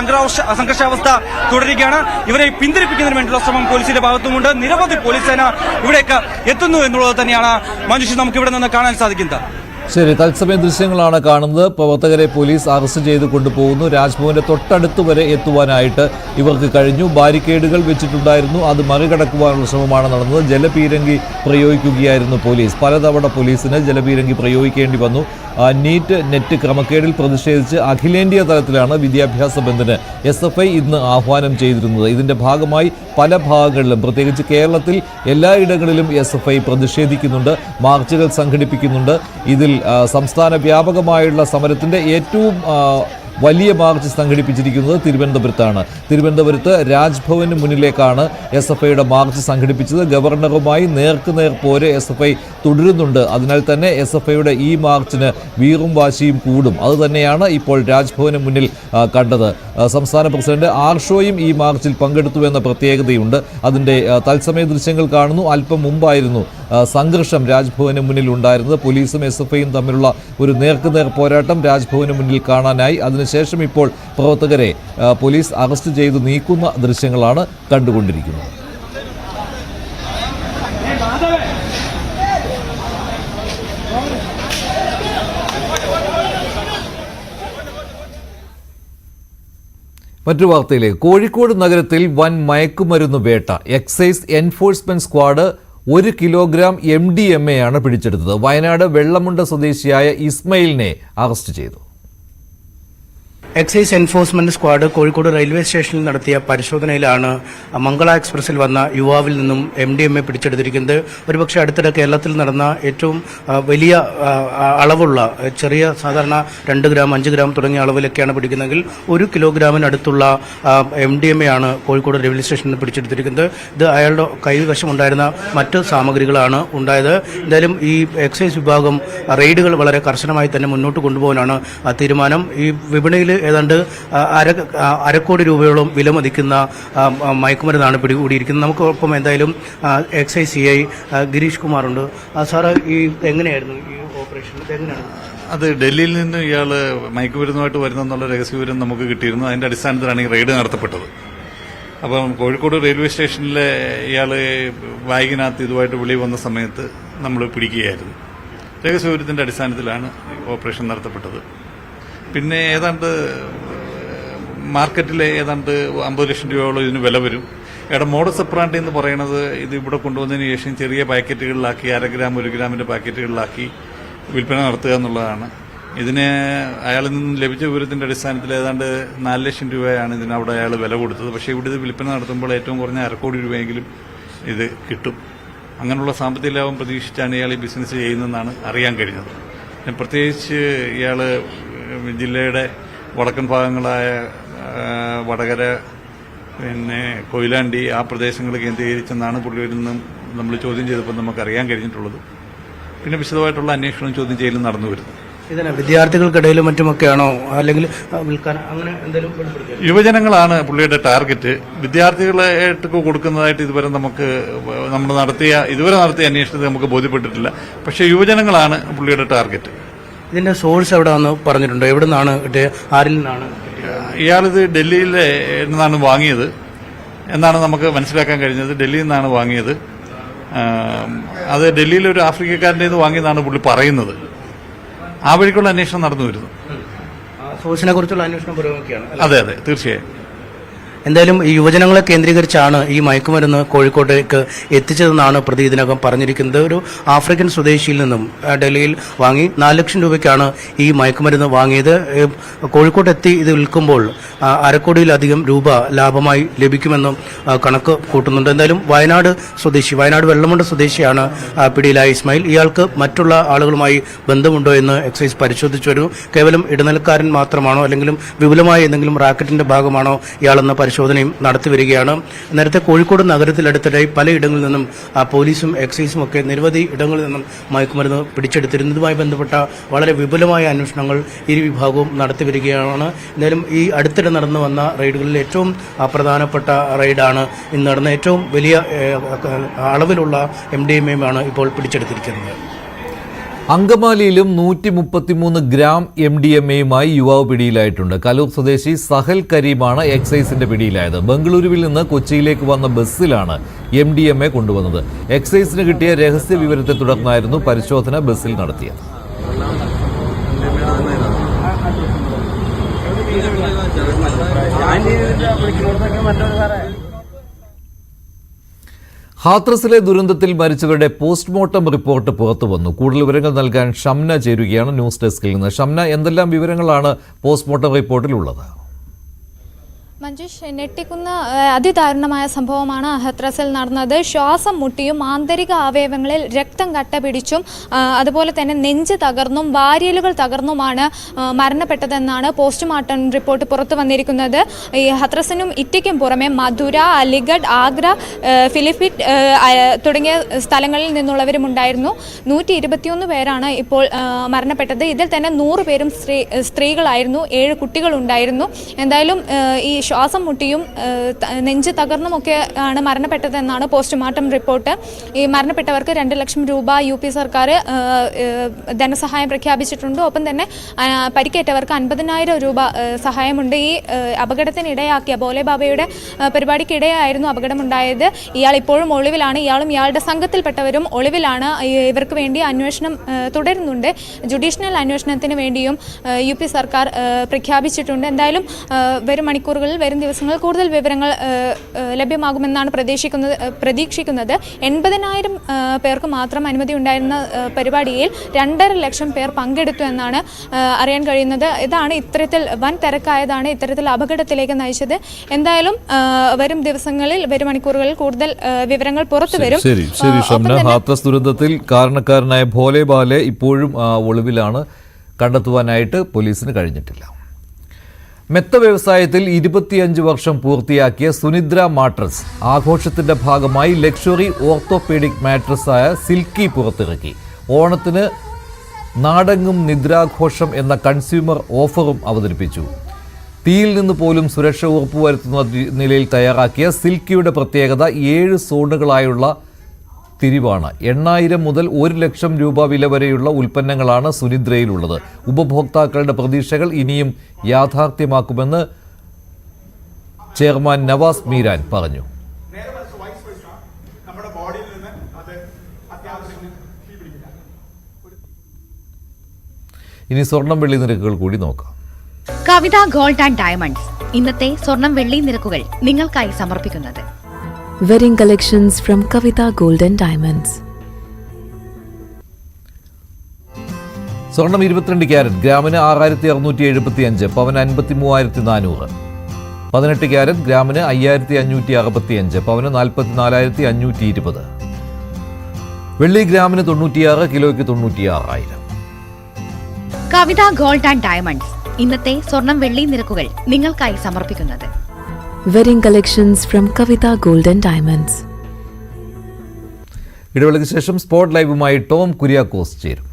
സംഘർഷാവസ്ഥ തുടരുകയാണ്. ഇവരെ പിന്തിരിപ്പിക്കുന്നതിന് വേണ്ടിയുള്ള ശ്രമം പോലീസിന്റെ ഭാഗത്തുമുണ്ട്. നിരവധി പോലീസ് സേന ഇവിടേക്ക് എത്തുന്നു എന്നുള്ളത് തന്നെയാണ് മനുഷ്യൻ നമുക്ക് ഇവിടെ നിന്ന് കാണാൻ സാധിക്കുന്നത്. ശരി, തത്സമയ ദൃശ്യങ്ങളാണ് കാണുന്നത്. പ്രവർത്തകരെ പോലീസ് അറസ്റ്റ് ചെയ്ത് കൊണ്ടുപോകുന്നു. രാജ്ഭവന്റെ തൊട്ടടുത്ത് വരെ എത്തുവാനായിട്ട് ഇവർക്ക് കഴിഞ്ഞു. ബാരിക്കേഡുകൾ വെച്ചിട്ടുണ്ടായിരുന്നു, അത് മറികടക്കുവാനുള്ള ശ്രമമാണ് നടന്നത്. ജലപീരങ്കി പ്രയോഗിക്കുകയായിരുന്നു പോലീസ്. പലതവണ പോലീസിന് ജലപീരങ്കി പ്രയോഗിക്കേണ്ടി വന്നു. നീറ്റ് നെറ്റ് ക്രമക്കേടിൽ പ്രതിഷേധിച്ച് അഖിലേന്ത്യാ തലത്തിലാണ് വിദ്യാഭ്യാസ ബന്ദിന് SFI ഇന്ന് ആഹ്വാനം ചെയ്തിരുന്നത്. ഇതിന്റെ ഭാഗമായി പല ഭാഗങ്ങളിലും, പ്രത്യേകിച്ച് കേരളത്തിൽ എല്ലായിടങ്ങളിലും SFI പ്രതിഷേധിക്കുന്നുണ്ട്, മാർച്ചുകൾ സംഘടിപ്പിക്കുന്നുണ്ട്. ഇതിൽ സംസ്ഥാന വ്യാപകമായുള്ള സമരത്തിന്റെ ഏറ്റവും വലിയ മാർച്ച് സംഘടിപ്പിച്ചിരിക്കുന്നത് തിരുവനന്തപുരത്താണ്. തിരുവനന്തപുരത്ത് രാജ്ഭവന് മുന്നിലേക്കാണ് SFIയുടെ മാർച്ച് സംഘടിപ്പിച്ചത്. ഗവർണറുമായി നേർക്കുനേർ പോരെ SFI തുടരുന്നുണ്ട്. അതിനാൽ തന്നെ SFIയുടെ ഈ മാർച്ചിന് വീറും വാശിയും കൂടും. അതുതന്നെയാണ് ഇപ്പോൾ രാജ്ഭവന് മുന്നിൽ കണ്ടത്. സംസ്ഥാന പ്രസിഡന്റ് ആർഷോയും ഈ മാർച്ചിൽ പങ്കെടുത്തുവെന്ന പ്രത്യേകതയുണ്ട്. അതിൻ്റെ തത്സമയ ദൃശ്യങ്ങൾ കാണുന്നു. അല്പം മുമ്പായിരുന്നു സംഘർഷം രാജ്ഭവന് മുന്നിൽ ഉണ്ടായിരുന്നത്. പോലീസും SFIയും തമ്മിലുള്ള ഒരു നേർക്കുനേർ പോരാട്ടം രാജ്ഭവന് മുന്നിൽ കാണാനായി. അതിനുശേഷം ഇപ്പോൾ പ്രവർത്തകരെ പോലീസ് അറസ്റ്റ് ചെയ്ത് നീക്കുന്ന ദൃശ്യങ്ങളാണ് കണ്ടുകൊണ്ടിരിക്കുന്നത്. മറ്റു വാർത്തയിലേക്ക്. കോഴിക്കോട് നഗരത്തിൽ വൻ മയക്കുമരുന്ന് വേട്ട. Excise enforcement squad 1 kilogram MDMA ആണ് പിടിച്ചെടുത്തത്. വയനാട് വെള്ളമുണ്ട സ്വദേശിയായ ഇസ്മയിലിനെ അറസ്റ്റ് ചെയ്തു. Excise enforcement squad Kozhikode railway സ്റ്റേഷനിൽ നടത്തിയ പരിശോധനയിലാണ് മംഗള എക്സ്പ്രസിൽ വന്ന യുവാവിൽ നിന്നും MDMA പിടിച്ചെടുത്തിരിക്കുന്നത്. ഒരുപക്ഷെ അടുത്തിടെ കേരളത്തിൽ നടന്ന ഏറ്റവും വലിയ അളവുള്ള, ചെറിയ സാധാരണ 2 ഗ്രാം 5 ഗ്രാം തുടങ്ങിയ അളവിലൊക്കെയാണ് പിടിക്കുന്നതെങ്കിൽ 1 കിലോഗ്രാമിനടുത്തുള്ള MDMA ആണ് കോഴിക്കോട് റെയിൽവേ സ്റ്റേഷനിൽ പിടിച്ചെടുത്തിരിക്കുന്നത്. ഇത് അയാളുടെ കൈവശമുണ്ടായിരുന്ന മറ്റ് സാമഗ്രികളാണ് ഉണ്ടായത്. എന്തായാലും ഈ എക്സൈസ് വിഭാഗം റെയ്ഡുകൾ വളരെ കർശനമായി തന്നെ മുന്നോട്ട് കൊണ്ടുപോകാനാണ് തീരുമാനം. ഈ വിപണിയിൽ ഏതാണ്ട് 1/2 കോടി രൂപയോളം വിലമതിക്കുന്ന മയക്കുമരുന്നാണ് പിടികൂടിയിരിക്കുന്നത്. നമുക്കൊപ്പം എന്തായാലും എക്സൈസ് CI ഗിരീഷ് കുമാറുണ്ട്. സാറ് ഈ എങ്ങനെയായിരുന്നു ഈ ഓപ്പറേഷൻ? എങ്ങനെയാണ് അത്? ഡൽഹിയിൽ നിന്ന് ഇയാൾ മയക്കുമരുന്നുമായിട്ട് വരുന്നെന്നുള്ള രഹസ്യവിവരം നമുക്ക് കിട്ടിയിരുന്നു. അതിന്റെ അടിസ്ഥാനത്തിലാണ് ഈ റെയ്ഡ് നടത്തപ്പെട്ടത്. അപ്പം കോഴിക്കോട് റെയിൽവേ സ്റ്റേഷനിലെ ഇയാൾ ബാഗിനകത്ത് ഇതുമായിട്ട് വെളിയിൽ വന്ന സമയത്ത് നമ്മൾ പിടിക്കുകയായിരുന്നു. രഹസ്യവിവരത്തിന്റെ അടിസ്ഥാനത്തിലാണ് ഓപ്പറേഷൻ നടത്തപ്പെട്ടത്. പിന്നെ ഏതാണ്ട് മാർക്കറ്റിലെ ഏതാണ്ട് 50 ലക്ഷം രൂപയോളം ഇതിന് വില വരും. ഇവിടെ മോഡസ് ഓപ്പറാൻഡി എന്ന് പറയുന്നത് ഇത് ഇവിടെ കൊണ്ടുവന്നതിന് ശേഷം ചെറിയ പാക്കറ്റുകളിലാക്കി 1/2 ഗ്രാം 1 ഗ്രാമിന്റെ പാക്കറ്റുകളിലാക്കി വിൽപ്പന നടത്തുക എന്നുള്ളതാണ്. ഇതിന് അയാളിൽ നിന്നും ലഭിച്ച വിവരത്തിന്റെ അടിസ്ഥാനത്തിൽ ഏതാണ്ട് 4 ലക്ഷം രൂപയാണ് ഇതിനവിടെ അയാൾ വില കൊടുത്തത്. പക്ഷേ ഇവിടെ ഇത് വിൽപ്പന നടത്തുമ്പോൾ ഏറ്റവും കുറഞ്ഞ 1/2 കോടി രൂപയെങ്കിലും ഇത് കിട്ടും. അങ്ങനെയുള്ള സാമ്പത്തിക ലാഭം പ്രതീക്ഷിച്ചാണ് ഇയാൾ ഈ ബിസിനസ് ചെയ്യുന്നതെന്നാണ് അറിയാൻ കഴിഞ്ഞത്. പ്രത്യേകിച്ച് ഇയാൾ ജില്ലയുടെ വടക്കൻ ഭാഗങ്ങളായ വടകര, പിന്നെ കൊയിലാണ്ടി, ആ പ്രദേശങ്ങൾ കേന്ദ്രീകരിച്ചെന്നാണ് പുള്ളിയിൽ നിന്നും നമ്മൾ ചോദ്യം ചെയ്തപ്പോൾ നമുക്ക് അറിയാൻ കഴിഞ്ഞിട്ടുള്ളത്. പിന്നെ വിശദമായിട്ടുള്ള അന്വേഷണം ചോദ്യം ചെയ്യലും നടന്നു വരുന്നു. ഇതിന് വിദ്യാർത്ഥികൾക്കിടയിലും മറ്റുമൊക്കെയാണോ, അല്ലെങ്കിൽ വിൽക്കാൻ അങ്ങനെ എന്തെങ്കിലും വെളിപ്പെടുത്തിയോ? യുവജനങ്ങളാണ് പുള്ളിയുടെ ടാർഗറ്റ്. വിദ്യാർത്ഥികളായിട്ടൊക്കെ കൊടുക്കുന്നതായിട്ട് ഇതുവരെ നടത്തിയ അന്വേഷണത്തിൽ നമുക്ക് ബോധ്യപ്പെട്ടിട്ടില്ല. പക്ഷേ യുവജനങ്ങളാണ് പുള്ളിയുടെ ടാർഗറ്റ്. ഇതിന്റെ സോഴ്സ് എവിടെയാണെന്ന് പറഞ്ഞിട്ടുണ്ടോ? എവിടെ നിന്നാണ് കിട്ടിയത്? ആരിൽ നിന്നാണ്? ഇയാളിത് ഡൽഹിയിൽ നിന്നാണ് വാങ്ങിയത് എന്നാണ് നമുക്ക് മനസ്സിലാക്കാൻ കഴിഞ്ഞത്. ഡൽഹിയിൽ നിന്നാണ് വാങ്ങിയത്. അത് ഡൽഹിയിലെ ഒരു ആഫ്രിക്കക്കാരൻ്റെ നിന്ന് വാങ്ങിയതാണ് പുള്ളി പറയുന്നത്. ആ വഴിക്കുള്ള അന്വേഷണം നടന്നു വരുന്നു. സോഴ്സിനെ കുറിച്ചുള്ള അന്വേഷണം പുരോഗമിക്കുകയാണ്. അതെ, തീർച്ചയായും. എന്തായാലും ഈ യുവജനങ്ങളെ കേന്ദ്രീകരിച്ചാണ് ഈ മയക്കുമരുന്ന് കോഴിക്കോട്ടേക്ക് എത്തിച്ചതെന്നാണ് പ്രതി ഇതിനകം പറഞ്ഞിരിക്കുന്നത്. ഒരു ആഫ്രിക്കൻ സ്വദേശിയിൽ നിന്നും ഡൽഹിയിൽ വാങ്ങി 4 ലക്ഷം രൂപയ്ക്കാണ് ഈ മയക്കുമരുന്ന് വാങ്ങിയത്. കോഴിക്കോട്ട് എത്തി ഇത് വിൽക്കുമ്പോൾ 1/2 കോടിയിലധികം രൂപ ലാഭമായി ലഭിക്കുമെന്നും കണക്ക് കൂട്ടുന്നുണ്ട്. എന്തായാലും വയനാട് വെള്ളമുണ്ട സ്വദേശിയാണ് പിടിയിലായ ഇസ്മായിൽ. ഇയാൾക്ക് മറ്റുള്ള ആളുകളുമായി ബന്ധമുണ്ടോ എന്ന് എക്സൈസ് പരിശോധിച്ചു വരുന്നു. കേവലം ഇടനിലക്കാരൻ മാത്രമാണോ, അല്ലെങ്കിലും വിപുലമായ എന്തെങ്കിലും റാക്കറ്റിന്റെ ഭാഗമാണോ ഇയാളെന്ന പരിശോധനയും നടത്തി വരികയാണ്. നേരത്തെ കോഴിക്കോട് നഗരത്തിലടുത്തിടെ പലയിടങ്ങളിൽ നിന്നും പോലീസും എക്സൈസും ഒക്കെ നിരവധി ഇടങ്ങളിൽ നിന്നും മയക്കുമരുന്ന് പിടിച്ചെടുത്തിരുന്നതുമായി ബന്ധപ്പെട്ട വളരെ വിപുലമായ അന്വേഷണങ്ങൾ ഇരു വിഭാഗവും നടത്തി വരികയാണ്. എന്തായാലും ഈ അടുത്തിടെ നടന്നു വന്ന റെയ്ഡുകളിൽ ഏറ്റവും പ്രധാനപ്പെട്ട റെയ്ഡാണ് ഇന്ന് നടന്ന. ഏറ്റവും വലിയ അളവിലുള്ള MDMA ഇപ്പോൾ പിടിച്ചെടുത്തിരിക്കുന്നത്. അങ്കമാലിയിലും 133 ഗ്രാം MDMA-യുമായി യുവാവ് പിടിയിലായിട്ടുണ്ട്. കലൂർ സ്വദേശി സഹൽ കരീമാണ് എക്സൈസിന്റെ പിടിയിലായത്. ബംഗളൂരുവിൽ നിന്ന് കൊച്ചിയിലേക്ക് വന്ന ബസ്സിലാണ് MDMA കൊണ്ടുവന്നത്. എക്സൈസിന് കിട്ടിയ രഹസ്യ വിവരത്തെ തുടർന്നായിരുന്നു പരിശോധന ബസ്സിൽ നടത്തിയത്. ഹാത്രസിലെ ദുരന്തത്തിൽ മരിച്ചവരുടെ പോസ്റ്റ്മോർട്ടം റിപ്പോർട്ട് പുറത്തുവന്നു. കൂടുതൽ വിവരങ്ങൾ നൽകാൻ ഷംന ചേരുകയാണ് ന്യൂസ് ഡെസ്കിൽ നിന്ന്. ഷംന, എന്തെല്ലാം വിവരങ്ങളാണ് പോസ്റ്റ്മോർട്ടം റിപ്പോർട്ടിലുള്ളത്? മഞ്ജുഷ്, ഞെട്ടിക്കുന്ന അതിദാരുണമായ സംഭവമാണ് ഹത്രസിൽ നടന്നത്. ശ്വാസം മുട്ടിയും ആന്തരിക അവയവങ്ങളിൽ രക്തം കട്ട പിടിച്ചും അതുപോലെ തന്നെ നെഞ്ച് തകർന്നും വാരിയലുകൾ തകർന്നുമാണ് മരണപ്പെട്ടതെന്നാണ് പോസ്റ്റ്മോർട്ടം റിപ്പോർട്ട് പുറത്തു വന്നിരിക്കുന്നത്. ഈ ഹത്രസിനും ഇറ്റയ്ക്കും പുറമെ മധുര, അലിഗഡ്, ആഗ്ര, ഫിലിപ്പിറ്റ് തുടങ്ങിയ സ്ഥലങ്ങളിൽ നിന്നുള്ളവരും ഉണ്ടായിരുന്നു. 121 പേരാണ് ഇപ്പോൾ മരണപ്പെട്ടത്. ഇതിൽ തന്നെ 100 പേരും സ്ത്രീകളായിരുന്നു. 7 കുട്ടികളുണ്ടായിരുന്നു. എന്തായാലും ഈ ശ്വാസം മുട്ടിയും നെഞ്ച് തകർന്നുമൊക്കെ ആണ് മരണപ്പെട്ടതെന്നാണ് പോസ്റ്റ്മോർട്ടം റിപ്പോർട്ട്. ഈ മരണപ്പെട്ടവർക്ക് 2 ലക്ഷം രൂപ UP സർക്കാർ ധനസഹായം പ്രഖ്യാപിച്ചിട്ടുണ്ട്. ഒപ്പം തന്നെ പരിക്കേറ്റവർക്ക് 50,000 രൂപ സഹായമുണ്ട്. ഈ അപകടത്തിനിടയാക്കിയ ഭോലെ ബാബയുടെ പരിപാടിക്കിടെയായിരുന്നു അപകടമുണ്ടായത്. ഇയാൾ ഇപ്പോഴും ഒളിവിലാണ്. ഇയാളും ഇയാളുടെ സംഘത്തിൽപ്പെട്ടവരും ഒളിവിലാണ്. ഇവർക്ക് വേണ്ടി അന്വേഷണം തുടരുന്നുണ്ട്. ജുഡീഷ്യൽ അന്വേഷണത്തിന് വേണ്ടിയും UP സർക്കാർ പ്രഖ്യാപിച്ചിട്ടുണ്ട്. എന്തായാലും വരും മണിക്കൂറുകളിൽ, വരും ദിവസങ്ങളിൽ കൂടുതൽ വിവരങ്ങൾ ലഭ്യമാകുമെന്നാണ് പ്രതീക്ഷിക്കുന്നത്. 80,000 പേർക്ക് മാത്രം അനുമതി ഉണ്ടായിരുന്ന പരിപാടിയിൽ 2.5 ലക്ഷം പേർ പങ്കെടുത്തു എന്നാണ് അറിയാൻ കഴിയുന്നത്. ഇതാണ് ഇത്തരത്തിൽ വൻ തിരക്കായതാണ് ഇത്തരത്തിൽ അപകടത്തിലേക്ക് നയിച്ചത്. എന്തായാലും വരും ദിവസങ്ങളിൽ, വരും മണിക്കൂറുകളിൽ കൂടുതൽ വിവരങ്ങൾ പുറത്തു വരും. ശരി ഷംന, ഹാത്രസ് ദുരന്തത്തിൽ കാരണക്കാരനായ ഭോലെ ബാലെ ഇപ്പോഴും ഒളിവിലാണ്. കണ്ടെത്തുവാനായിട്ട് പോലീസിന് കഴിഞ്ഞിട്ടില്ല. മെത്ത വ്യവസായത്തിൽ 25 വർഷം പൂർത്തിയാക്കിയ സുനിദ്ര മാട്രസ് ആഘോഷത്തിന്റെ ഭാഗമായി ലക്ഷറി ഓർത്തോപീഡിക് മാട്രസായ സിൽക്കി പുറത്തിറക്കി. ഓണത്തിന് നാടെങ്ങും നിദ്രാഘോഷം എന്ന കൺസ്യൂമർ ഓഫറും അവതരിപ്പിച്ചു. തീയിൽ നിന്ന് പോലും സുരക്ഷ ഉറപ്പുവരുത്തുന്ന നിലയിൽ തയ്യാറാക്കിയ സിൽക്കിയുടെ പ്രത്യേകത 7 സോണുകളായുള്ള തിരിവാണ്. 8,000 മുതൽ 1 ലക്ഷം രൂപ വില വരെയുള്ള ഉൽപ്പന്നങ്ങളാണ് സുനിദ്രയിലുള്ളത്. ഉപഭോക്താക്കളുടെ പ്രതീക്ഷകൾ ഇനിയും യാഥാർത്ഥ്യമാക്കുമെന്ന് ചെയർമാൻ നവാസ് മീരാൻ പറഞ്ഞു. ഇനി സ്വർണം വെള്ളി നിരക്കുകൾ കൂടി നോക്കാം. കവിത ഗോൾഡ് ആൻഡ് ഡയമണ്ട്സ് ഇന്നത്തെ സ്വർണം വെള്ളി നിരക്കുകൾ നിങ്ങൾക്കായി സമർപ്പിക്കുന്നത് Wedding collections from Kavita Gold and Diamonds. സ്വർണം 22 ക്യാരറ്റ് ഗ്രാമിന് 6675, പവന് 53,400. 18 ക്യാരറ്റ് ഗ്രാമിന് 5565, പവന് 44,520. വെള്ളി ഗ്രാമിന് 96, കിലോയ്ക്ക് 96,000. കവിത ഗോൾഡ് ആൻഡ് ഡയമണ്ട്സ് ഇന്നത്തെ സ്വർണം വെള്ളി നിരക്കുകൾ നിങ്ങൾക്കായി സമർപ്പിക്കുന്നത്. Wedding collections from Kavita Gold and Diamonds. ഇടവേളയ്ക്ക് ശേഷം സ്പോട്ട് ലൈവുമായി ടോം കുര്യാക്കോസ് ചേരും.